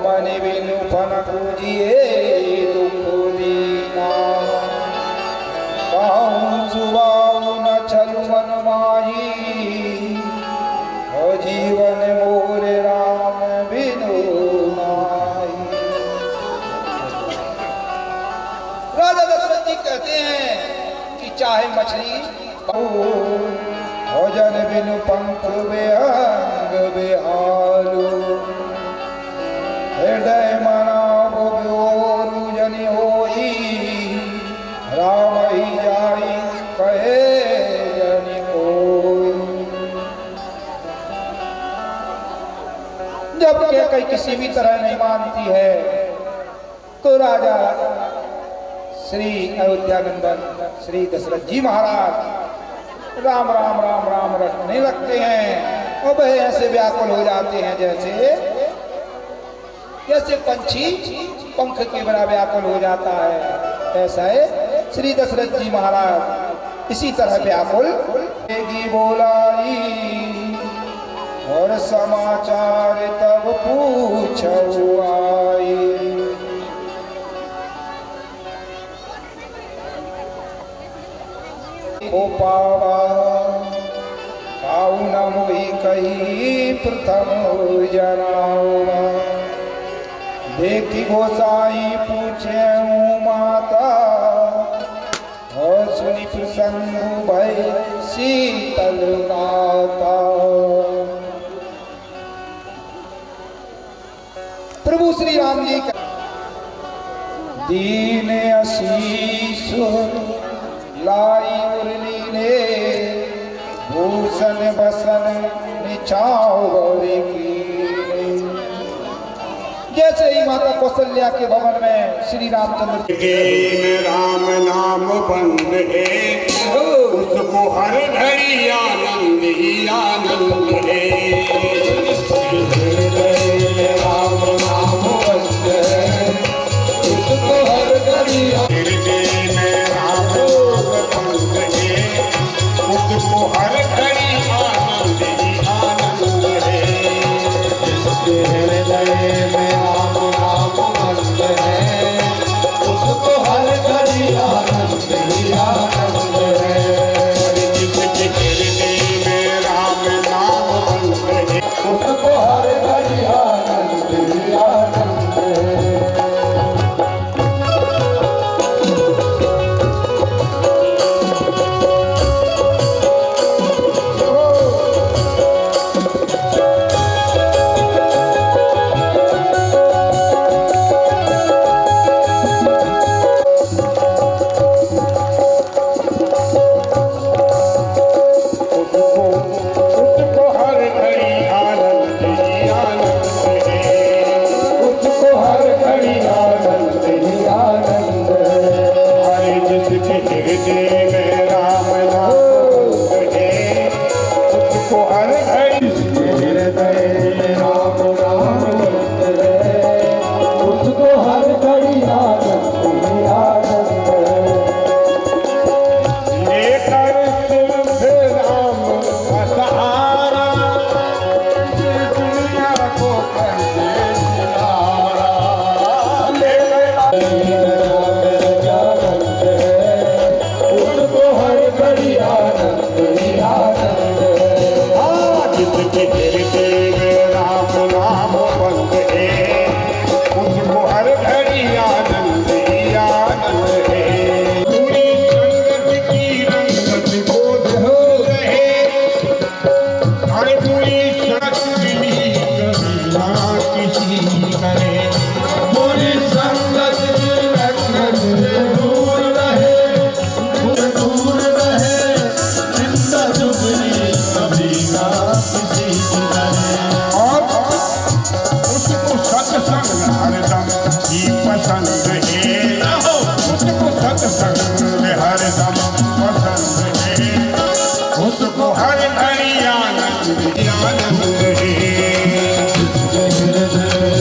मनि बिनु फन पूजिए दुख दीना सुबाऊ न छलु मन माही जीवन मोरे राम बिनु नाई। राजा दशरथ जी कहते हैं कि चाहे मछली भोजन बिनु पंख बेअंग बेहालू हृदय मनाव ब्योरु जनि होई राम ही जाई कहे जनि कोई। जब कैकई किसी भी तरह नहीं मानती है तो राजा श्री अयोध्या नंदन श्री दशरथ जी महाराज राम राम राम राम रटने लगते हैं और वह ऐसे व्याकुल हो जाते हैं जैसे पंछी पंख के बड़ा व्याकुल हो जाता है। ऐसा है श्री दशरथ जी महाराज इसी तरह व्याकुल बोलाई और समाचार तब पूछो आई। को पावा काऊ न मोहि कही प्रथम जनावा देखी गोसाई पूछे माता और सुनी प्रसन्न भय शीतल गाता। प्रभु श्री राम जी का दीन आशीष लाई उर्ली ने भूषण बसन निछावर की। जैसे ही माता कौशल्या के भवन में श्री रामचंद्र राम नाम बंद है उसको हर घड़ी आनंद ही आनंद है। राम नाम बंद है उसको हर घड़ी हृदय में राम बंद है उसको हर घड़ी आनंद ही आनंद है। जिसके हृदय में राम नाम बंद है उसको हर घड़ी आनंद ही आनंद है। जिसके हृदय में राम नाम बंद है उसको हर घड़ी आनंद ही आनंद है। उसको हर घड़ी आनंद ही आनंद है। उसको हर घड़ी आनंद ही आनंद है। हरे जिसके हृदय में राम नाम है उसको हर घड़ी हृदय में राम नाम बंद है उसको हर घड़ी आनंद ही आनंद है। लेकर सिर्फ राम का सहारा दुनिया को कर दे सहारा। उसको हर घड़ी आनंद ही आनंद है। जिसके हृदय में राम नाम बंद है उसको हर घड़ी आनंद ही आनंद है। पूरी संगत की रंगत को धो रहे हर पूरी संगत मिली कभी ना किसी करे। पूरी संगत की रंगत से दूर रहे दूर रहे जिंदा जुगनी कभी ना किसी की करे। और उसको सत्संग हरदम ही पसंद है उसको सत्संग हरदम पसंद है। उसको हर घड़ी आनंद ही आनंद है। जिसके हृदय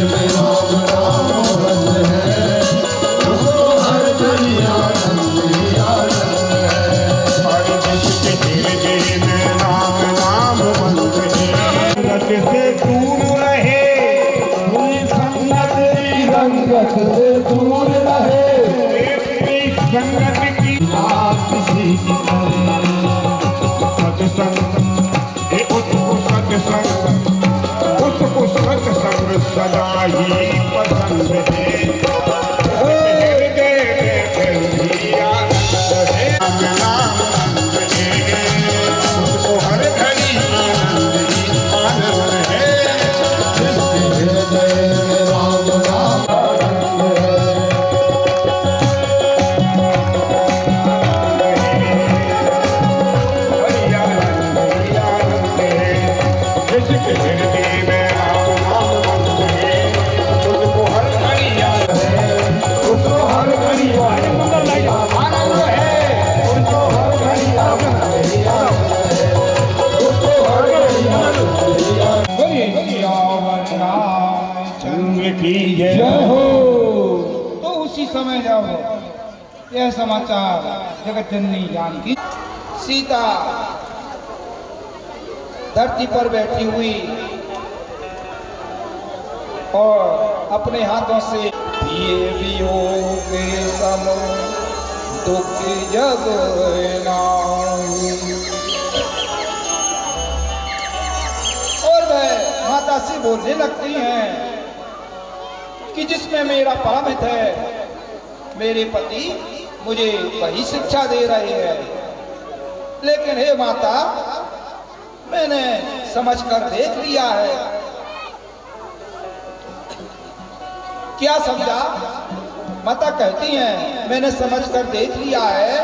से दूर रहे, अपनी संगत की किसी की सत्संग, ये उसको सत्संग सदा ही पसंद है। उसको हर घड़ी आनंद ही आनंद है। राम नाम जय हो। तो उसी समय जब यह समाचार जगत जननी जानकी सीता धरती पर बैठी हुई और अपने हाथों से ये वियोग सम दुख जग नाहि। और वह माता से बोलने लगती हैं कि जिसमें मेरा परमित है, मेरे पति मुझे वही शिक्षा दे रहे हैं, लेकिन हे माता मैंने समझकर देख लिया है। क्या समझा? माता कहती हैं मैंने समझकर देख लिया है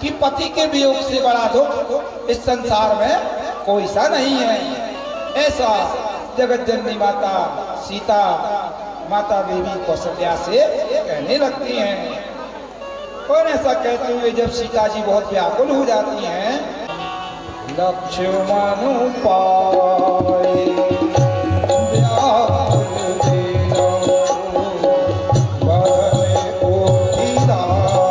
कि पति के वियोग से बड़ा दुख इस संसार में कोई सा नहीं है। ऐसा जगत जननी माता सीता माता देवी कौशल्या से कहने लगती हैं। और ऐसा कहते हुए जब सीता जी बहुत व्याकुल हो जाती हैं, लक्ष्मण पाए व्याकुल देव बने ओठिराए,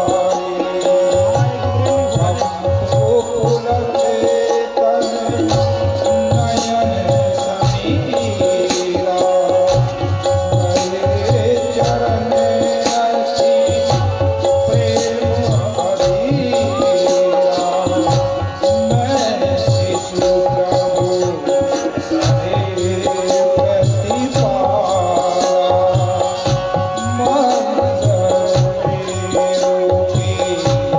हमको कुल चेतन नयन समीरा, तेरे चरण ऐसी प्रेम हरीरा, मैं शिशु प्रभु सहे प्रतिपाला, मंगल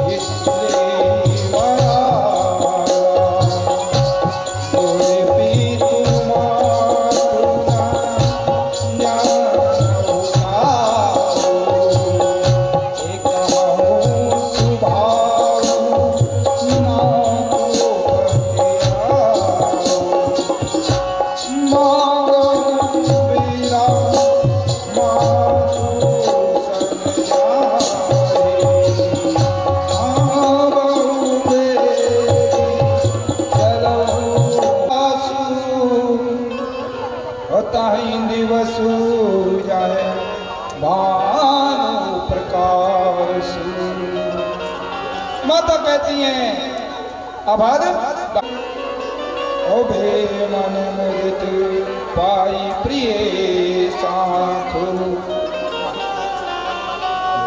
की सेवा, तोरे पीतु मातुना ज्ञान उतारो, एक हूँ सुभाऊ नाम दिवसु जाए भानु प्रकाश। माता कहती हैं अभाद ओभे मन मुदित पाई प्रिय साथु,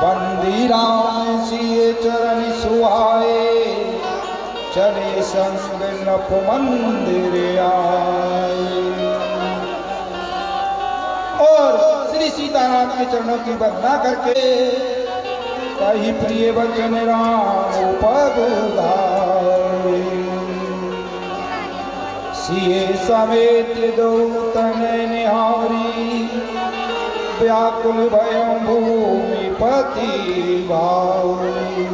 बंदी राम सिए चरण सुहाए, चले संग नप मंदिर आए। और श्री सीताराम के चरणों की वंदना करके कही प्रिय वचन राम पद उधारे, सिए समेत दो तन निहारी, व्याकुल भयं भूमि पति भारी।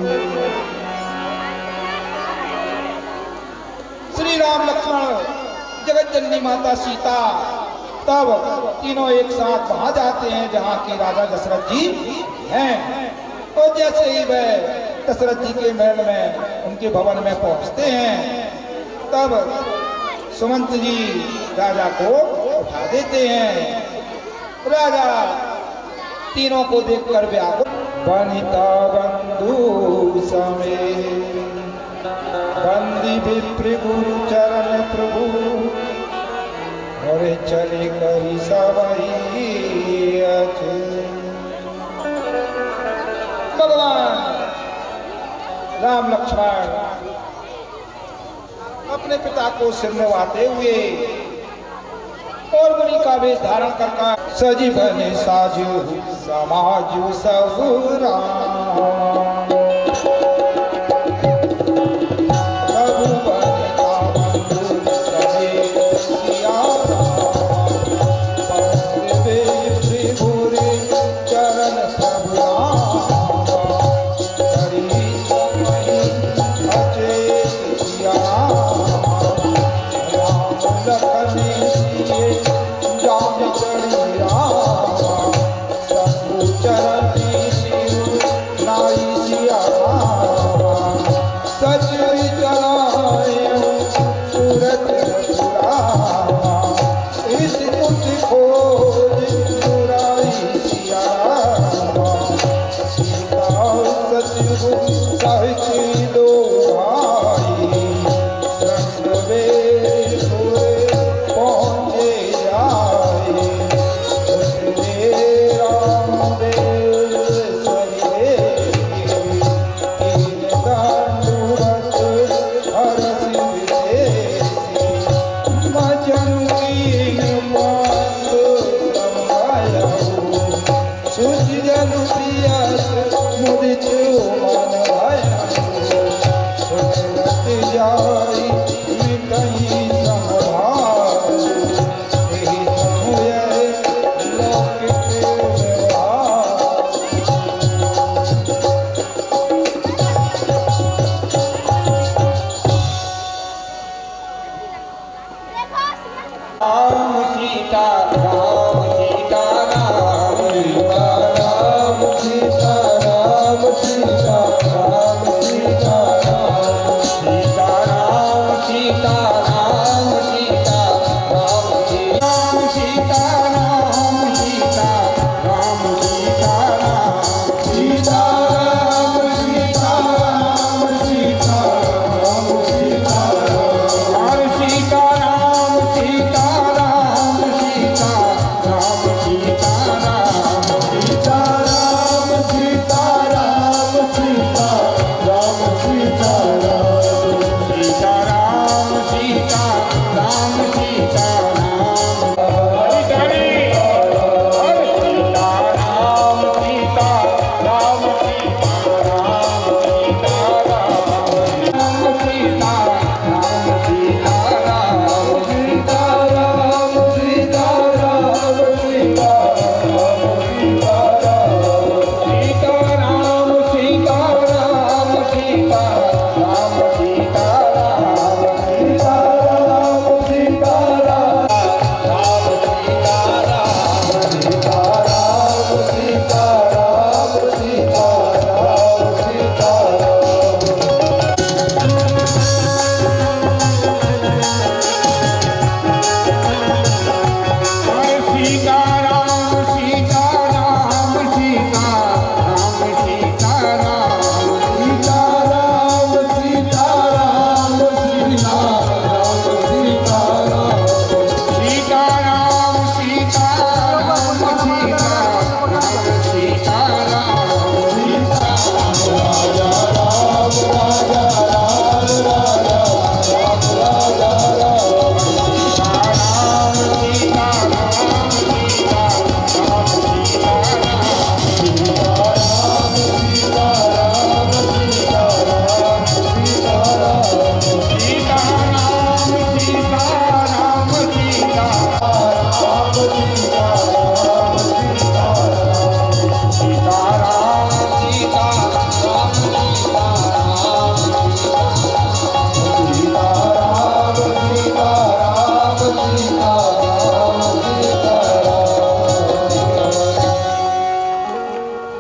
श्री राम लक्ष्मण जगत जननी माता सीता तब तीनों एक साथ वहां जाते हैं जहां के राजा दशरथ जी हैं। और जैसे ही वह दशरथ जी के महल में उनके भवन में पहुंचते हैं, तब सुमंत जी राजा को उठा देते हैं। राजा तीनों को देखकर व्याकुल, वनिता बंधु समेत बंदी विप्र गुरु चरण प्रभु, और चले करी सवई अच। भगवान राम लक्ष्मण अपने पिता को सिर नवाते हुए और मुनि का वेश धारण कर सजी बने साजु समाजु सबुरा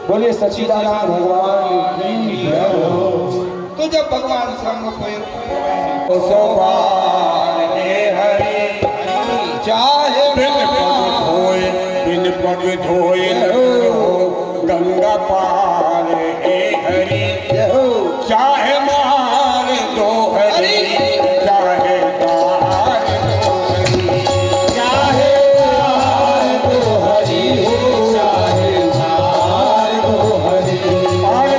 बोलिए सच्चिदानंद भगवान की जय हो। तो जब भगवान संग चाहे बिन पग धोए गंगा पार ए हरि चाहे मार दो हरि चाहे मार दो हरि चाहे मार दो हरि चाहे मार दो हरि और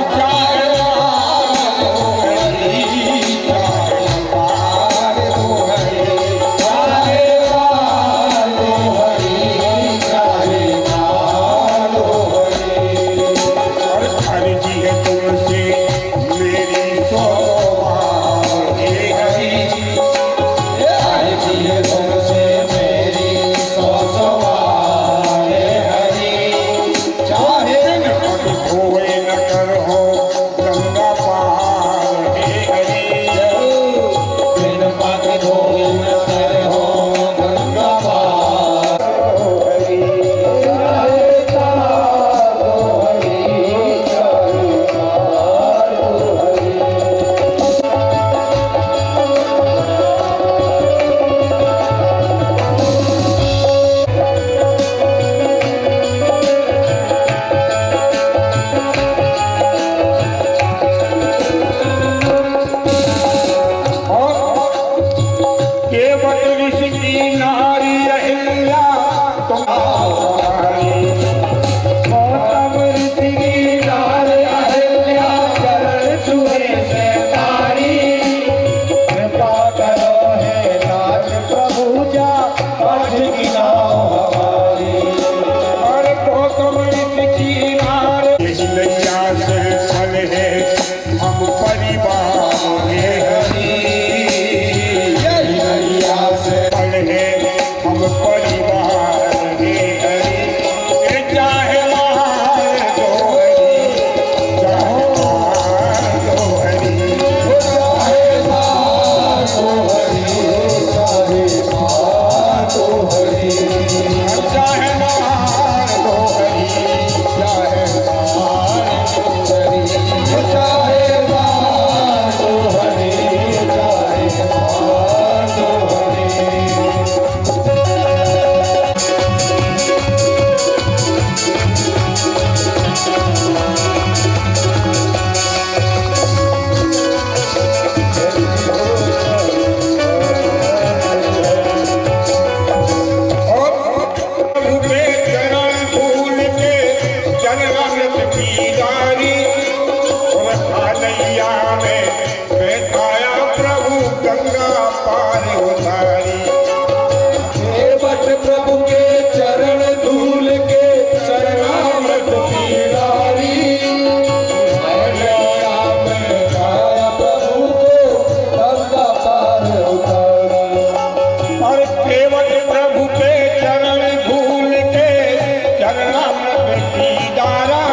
मत की डारी और नैया में बैठाया प्रभु गंगा पार उतारी। केवट प्रभु के चरण धूल के शरणागत पीड़ारी, नैया में गाया प्रभु को गंगा पार उतारी। और केवल प्रभु के चरण धूल के चरणामृत की धारा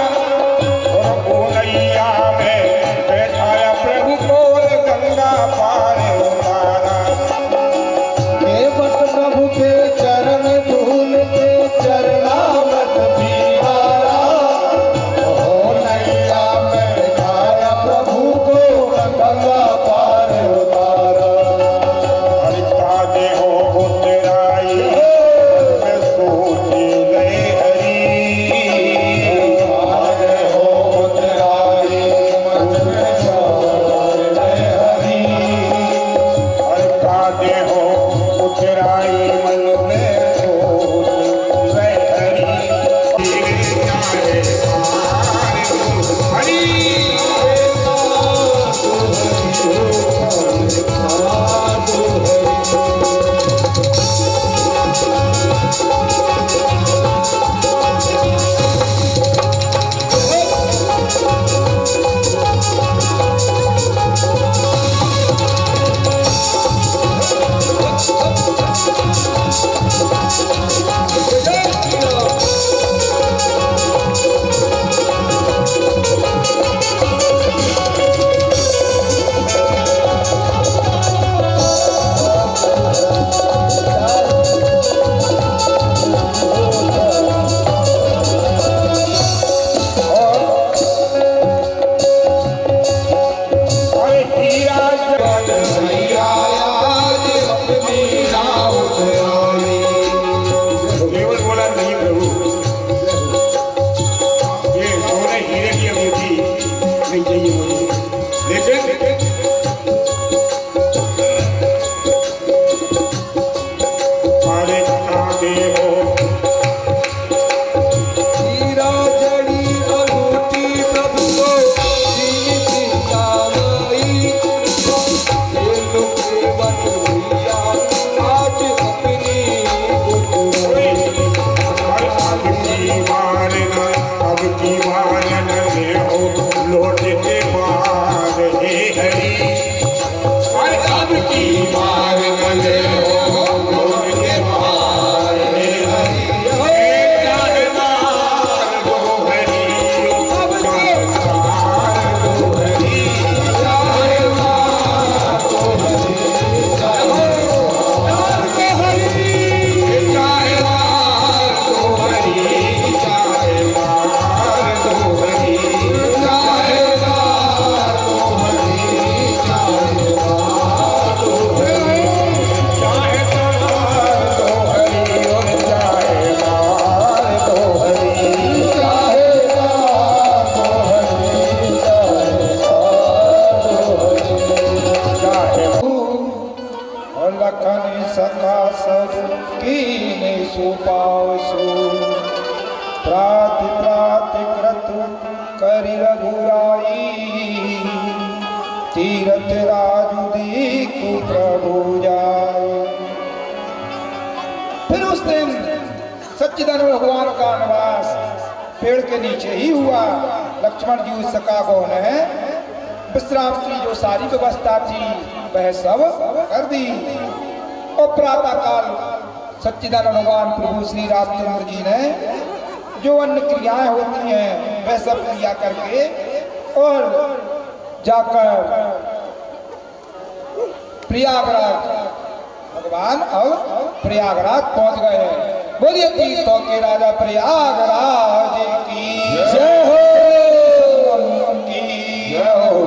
और वो नैया में बैठाया प्रभु को गंगा पार उतारा। केवट प्रभु के चरण धूल के चरणामृत पीड़ारा, ओ नैया में गाया प्रभु को गंगा पार उतारा। हरिता दे हो तेराई मैं सोची गए हरी। हो तेराई मन में सोच गए हरि। हरिता दे हो तेराई मन में सोच गए हरी। हरी और हीरा केवल बोला नहीं प्रभु, ये सोने हीरे की अंगूठी नहीं चाहिए मुझे। लेकिन सारे कांदे हो हीरा जड़ी अंगूठी प्रभु को दीदी कामई, ये लोग केवट भैया आज अपनी उतराई। अब की बार न अब की बार न ले हो लौटते बार हे हरी। और अब की बार न ले हो लौटते बार हे हरी। हे जानदार दो हरी, जानदार दो हरी, जानदार दो हरी, जानदार दो हरी, जानदार दो हरी, जानदार दो हरी, जानदार दो हरी, जानदार दो हरी, जानदार दो हरी और जानदार दो हरी, चाहेदार तो हरि, चाहेदार तो हरि। और लखन सखा सब कीने सुपावसु, प्राति प्राति क्रतु करि रघुराई, तीरथ राजु दीकु प्रभु जाय। फिर उस दिन सच्चिदानंद भगवान का निवास पेड़ के नीचे ही हुआ। लक्ष्मण जी उस सका को ने विश्राम की जो सारी व्यवस्था थी वह सब कर दी। और प्रातः काल सच्चिदानंद भगवान प्रभु श्री रामचंद्र जी ने जो अन्य क्रियाएं होती हैं वह सब क्रिया करके और जाकर प्रयागराज भगवान अब प्रयागराज पहुंच गए। बोलिए तीर्थों के राजा प्रयागराज की जय हो, की जय हो।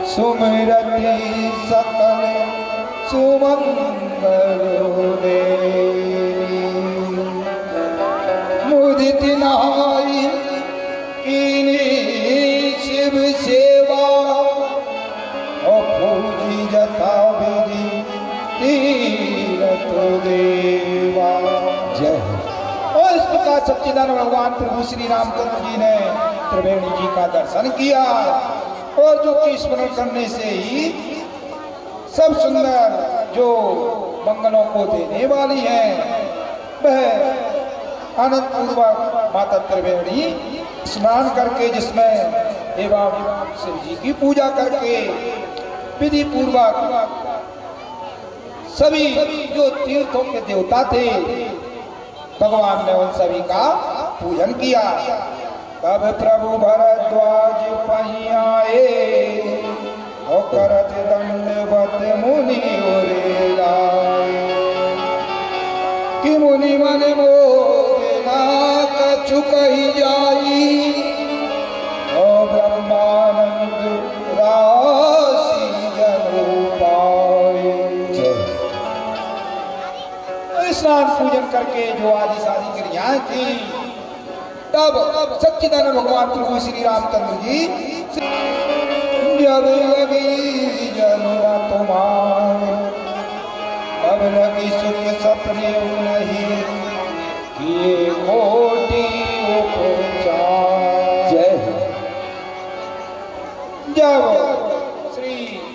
सुमिरति सकल सुमंगल मुदित नाई कीनी शिव सेवा, और पूजी जथा विधि तीरथ देवा। जय हो। और इस प्रकार सच्चिदानंद भगवान प्रभु श्री रामचंद्र जी ने त्रिवेणी जी का दर्शन किया और जो कि स्मरण करने से ही सब सुंदर जो मंगलों को देने वाली है वह आनंद पूर्वक माता त्रिवेणी स्नान करके जिसमें एवं शिव जी की पूजा करके विधि पूर्वक सभी जो तीर्थों के देवता थे भगवान ने उन सभी का पूजन किया। तब प्रभु भरद्वाज पही आए और करत दंडवत मुनि ओरेला कि मुनि मन मोना कछु कही जाई और ब्रह्मानंद राशि जनु पाए। स्नान पूजन करके जो आदि सारी क्रियाएं थी तब सच्चिदानंद भगवान प्रभु श्री रामचंद्र जी जब लगी जनुरा तुम्हारे तब लगी सुख सपने नहीं किए कोटि उपचार। जब श्री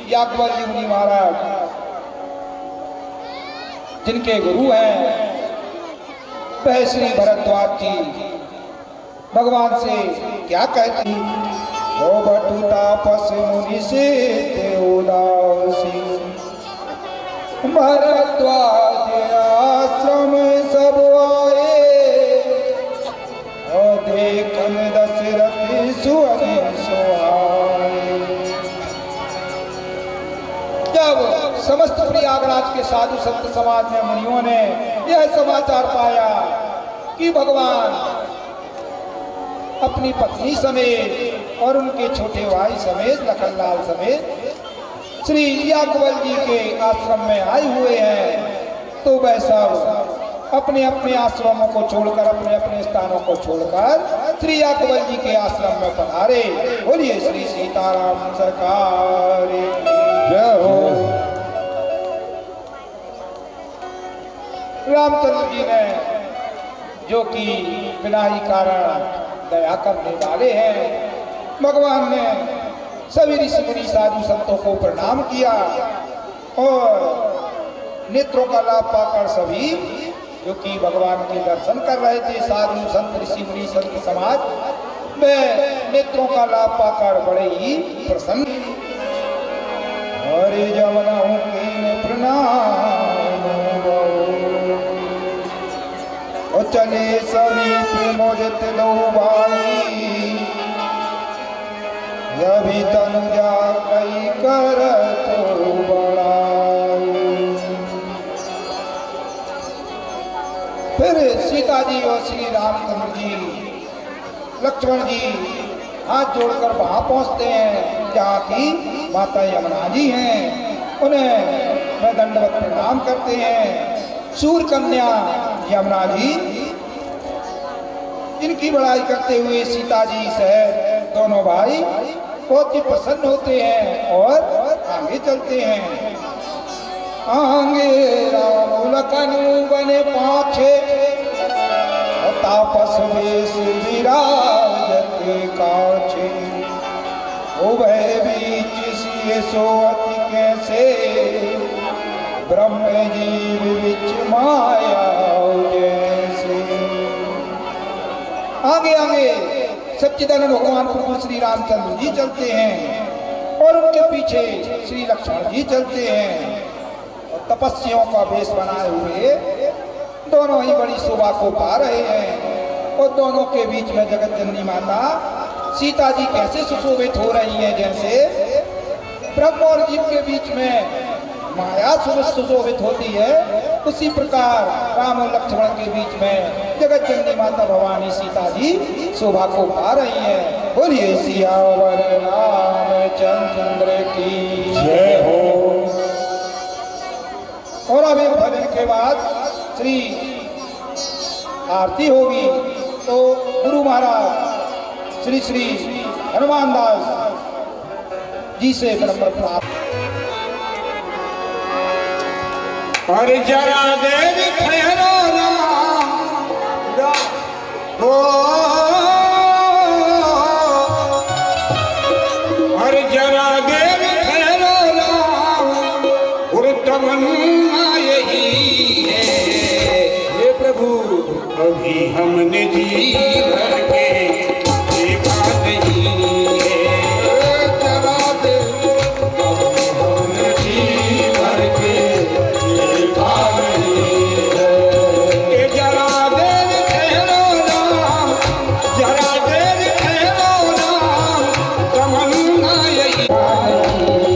याज्ञवल्क्य मुनि महाराज जिनके गुरु हैं वह श्री भरद्वाज जी भगवान से क्या कहते हैं ओ बटु तापस मुनि से उदासी भरद्वाज आश्रम सब आए और देखन दशरथ सुअनि सुहाए। जब समस्त प्रयागराज के साधु संत समाज में मुनियों ने यह समाचार पाया कि भगवान अपनी पत्नी समेत और उनके छोटे भाई समेत लखनलाल समेत श्री याज्ञवल्क्य जी के आश्रम में आए हुए हैं तो वह सब अपने अपने आश्रमों को छोड़कर अपने अपने स्थानों को छोड़कर श्री याज्ञवल्क्य जी के आश्रम में पधारे। बोलिए श्री सीताराम सरकार जय हो। रामचंद्र जी ने जो कि बिना ही कारण दया करने वाले हैं भगवान ने सभी ऋषि मुनि साधु संतों को प्रणाम किया और नेत्रों का लाभ पाकर सभी जो कि भगवान के दर्शन कर रहे थे साधु संत ऋषि मुनि संत समाज में नेत्रों का लाभ पाकर बड़े ही प्रसन्न हरे जमना प्रणाम और चले समीप मोजत लो भाई रवि तनुजा कई कर तो बड़ाई। फिर सीता जी और श्री रामचंद्र जी लक्ष्मण जी हाथ जोड़कर वहां पहुंचते हैं जहाँ की माता यमुना जी हैं। उन्हें वह दंडवत प्रणाम करते हैं। सूर कन्या यमुना जी इनकी बड़ाई करते हुए सीता जी से दोनों भाई बहुत ही प्रसन्न होते हैं और आगे चलते हैं। आगे राम लखन बने पाछे तापस वेश विराजत काछे उभय बीच सिए सोअति कैसे ब्रह्म जीव विच माया जैसे। आगे आगे सच्चिदानंद भगवान प्रभु श्री रामचंद्र जी चलते हैं और उनके पीछे श्री लक्ष्मण जी चलते हैं और तपस्वियों का वेश बनाए हुए दोनों ही बड़ी शोभा को पा रहे हैं और दोनों के बीच में जगत जननी माता सीता जी कैसे सुशोभित हो रही है जैसे ब्रह्म और जीव के बीच में माया सुशोभित होती है उसी प्रकार राम और लक्ष्मण के बीच में जगत जननी माता भवानी सीता जी शोभा को पा रही है। बोलिए सियावर रामचंद्र की जय हो। और अब एक भजन के बाद श्री आरती होगी तो गुरु महाराज श्री श्री हनुमान दास जी से ब्रह्म प्राप्त। और जरा देव ठहरो जी भर के देखा नहीं है जरा दे हमने जी भर के देखा नहीं है जरा देर ठहरो राम जरा देर ठहरो राम तमन्ना यही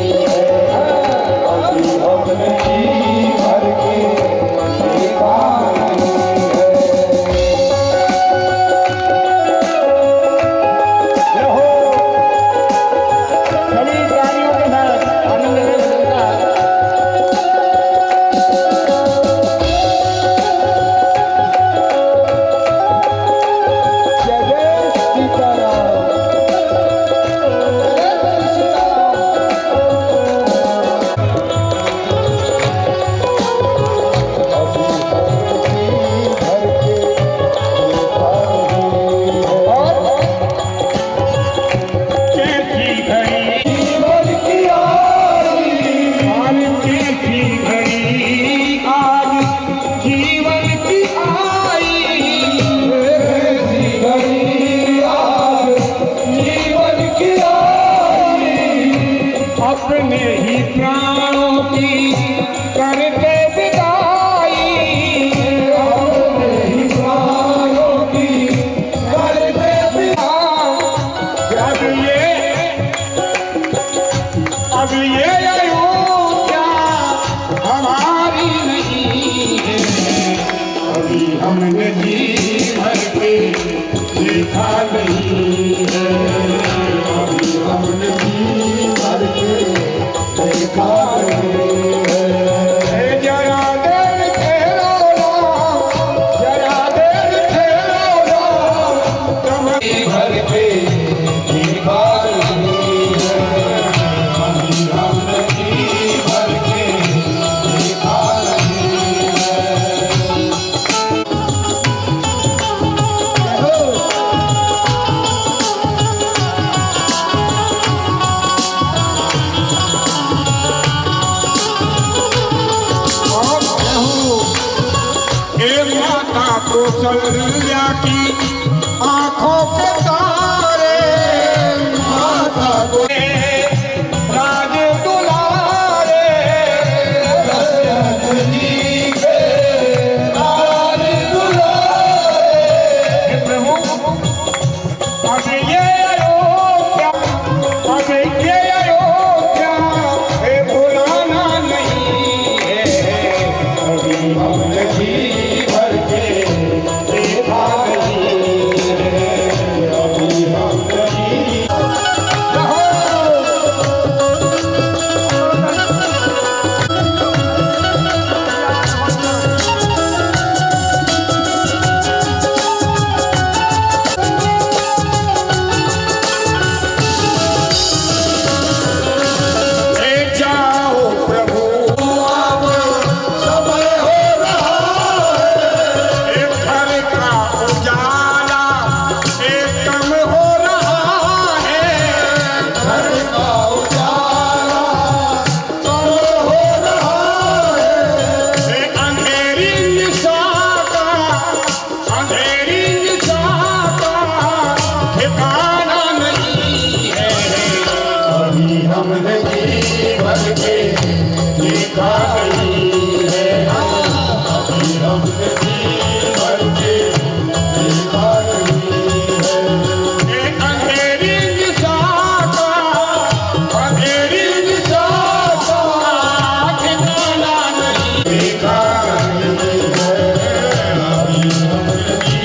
अपने ही प्राणों की करके विदाई अपने ही प्राणों की करके विदाई अब ये अयोध्या हमारी नहीं है अभी हमने जी भर के देखा नहीं है अभी हमने जी भर के देखा नहीं है जरा देर ठहरो राम जरा देर ठहरो राम तुम जी भर के देखा नहीं है अभी हमने जी भर के देखा नहीं है माता कौशल्या की आंखों के तारे माता को राज दुलारे दशरथ जी के राज दुलारे प्रभु अब ये अयोध्या अब ये अयोध्या हे भुलाना नहीं है अभी हमने जी भर के देखा नहीं है अभी हमने जी ले जाओ प्रभु अब समय हो रहा है एक घर का उजाला एक कम हो रहा है घर का उजाला कम हो रहा है अंधेरी निशा का ठिकाना नहीं है अभी हमने जी भर के देखा नहीं है अभी हमने जी भर के देखा नहीं है अंधेरी निशा का ठिकाना नहीं देखा नहीं है अभी हमने जी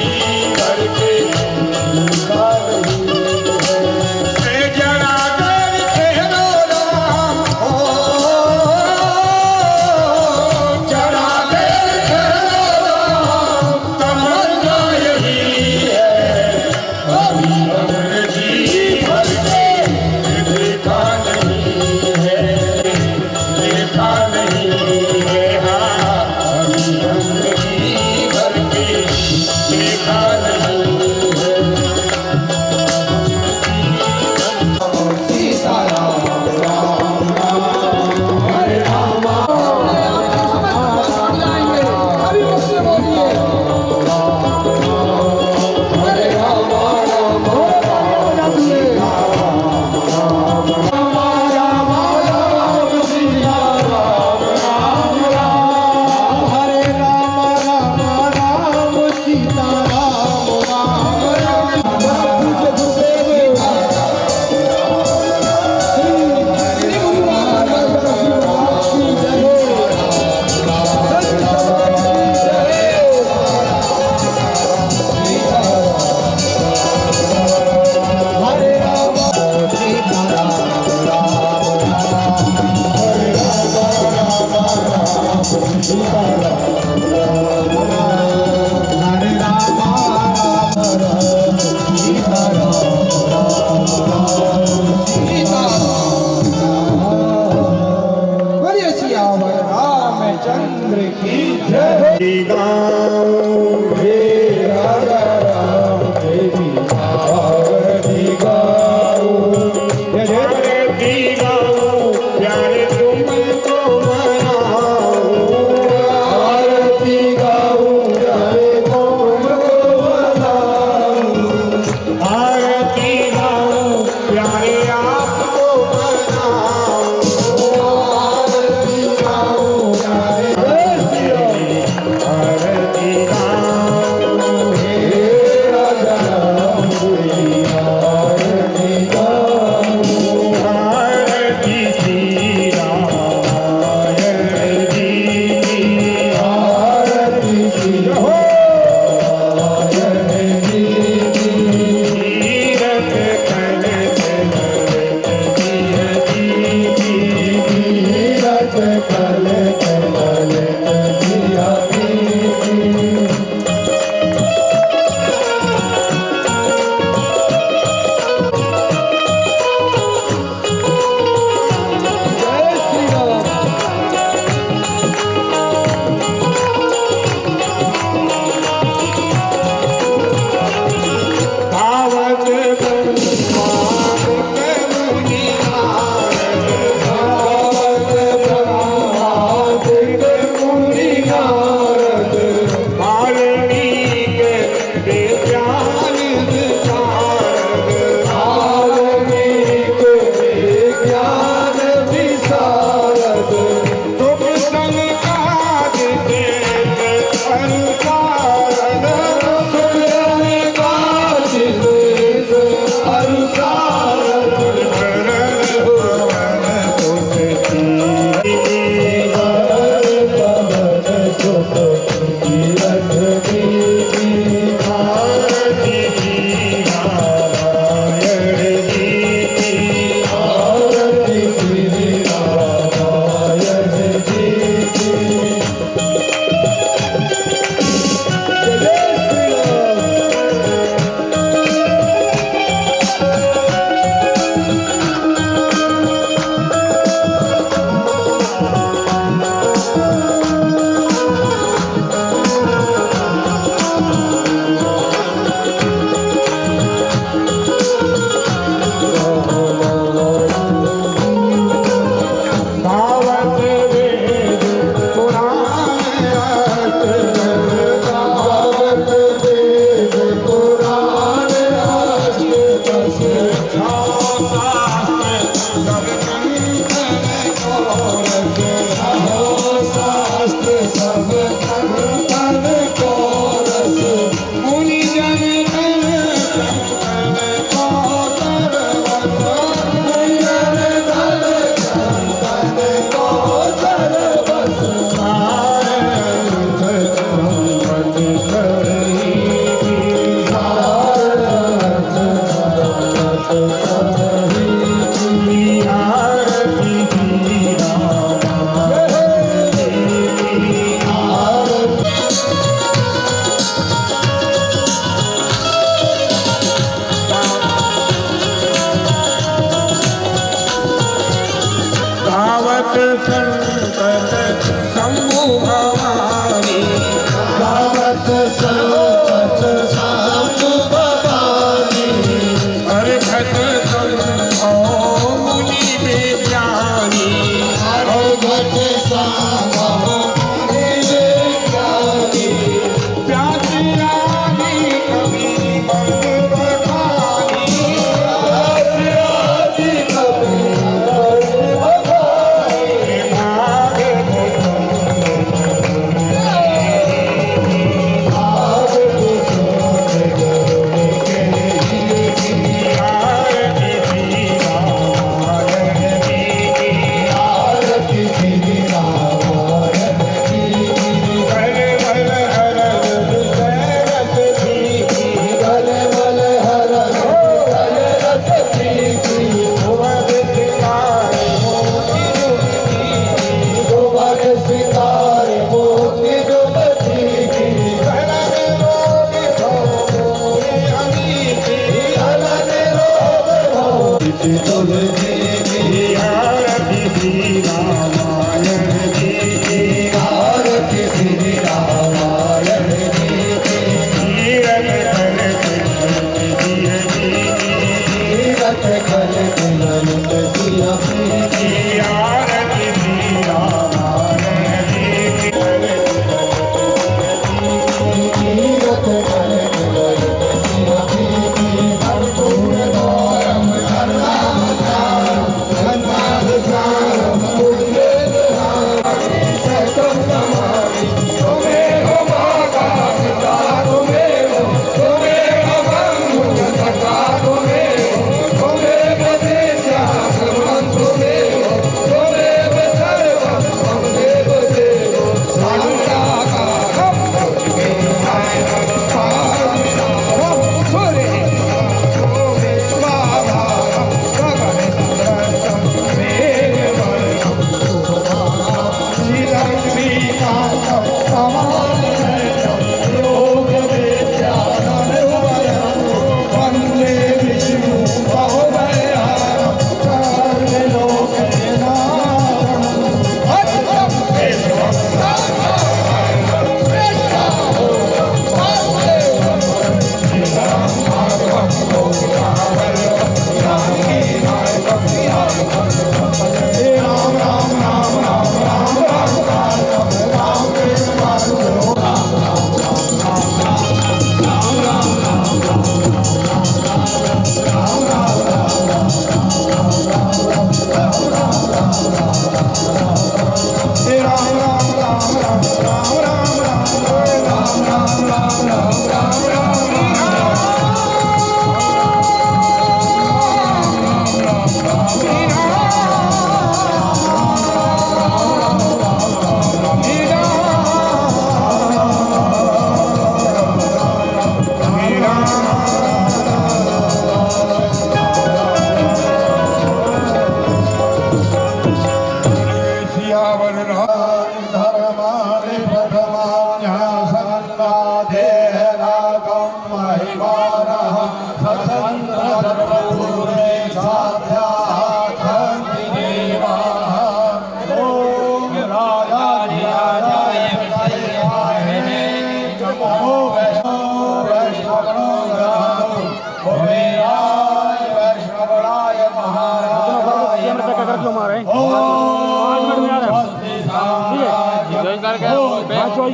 भर के देखा नहीं है जरा देर ठहरो राम हो जरा देर ठहरो राम तमन्ना यही है अभी हमने जी भर के देखा नहीं है देखा नहीं है हाँ अभी हमने जी भर के देखा नहीं है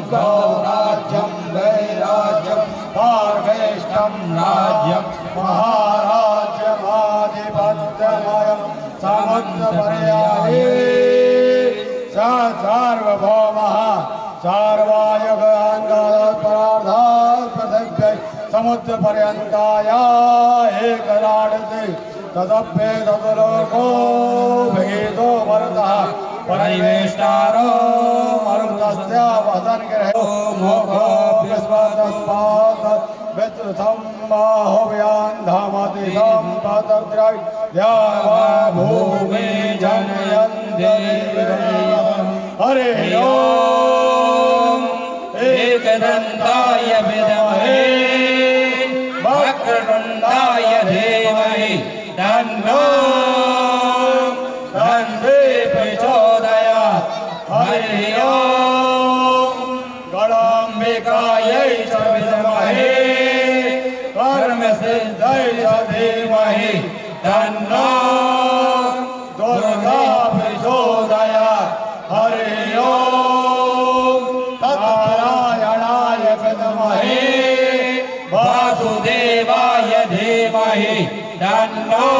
राज्यम वैराज्यम भार्गेष्टम राज्यम महाराज पर्यन्ताया एकराडते तदप्ये तदलोको भेदो मरुतः परिवेष्टारो मरुतस्य वसन ग्रहो मोघो विश्वतस्मात् वित्रथं बाहुव्यान्धामति सम्पतद्राय द्यावा भूमि जनयन्ति हरे ओम एकदन्ताय विद्महे वक्रतुण्डाय धीमहि तन्नो दन्ति प्रचोदयात् हरि ओम गणाम्बिकायै च विद्महे कर्मसिद्ध्यै च धीमहि तन्नो दुर्गा प्रचोदयात् हरि ओम नारायणाय विद्महे वासुदेवाय धीमहि तन्नो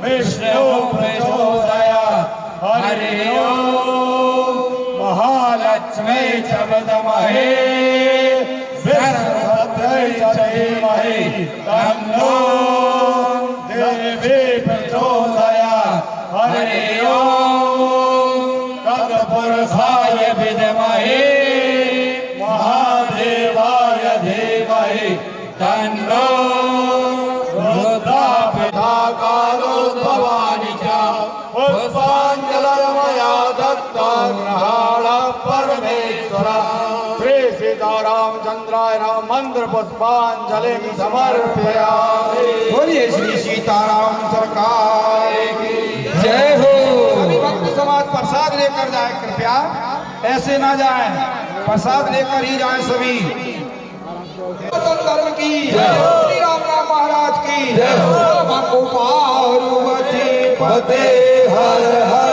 विष्णु प्रचोदयात् हरि ओम महालक्ष्मी च विद्महे सरस्वत्यै च धीमहि तन्नो देवी प्रचोदयात् हरि ओम तत्पुरुषाय विद्महे महादेवाय धीमहि तन्नो रुद्रा पिताकारोद्भवानि च पुष्पाञ्जलिर्मया दत्ता ग्रहाण परमेश्वर श्री सीतारामचंद्राय राम मंत्र पुष्पांजलि समर्पयामि। बोलिए श्री सीताराम सरकार की जय हो। सभी भक्त समाज प्रसाद लेकर जाए, कृपया ऐसे ना जाए, प्रसाद लेकर ही जाए सभी। सनातन धर्म की श्री रामनाथ महाराज की। पार्वती पते हर हर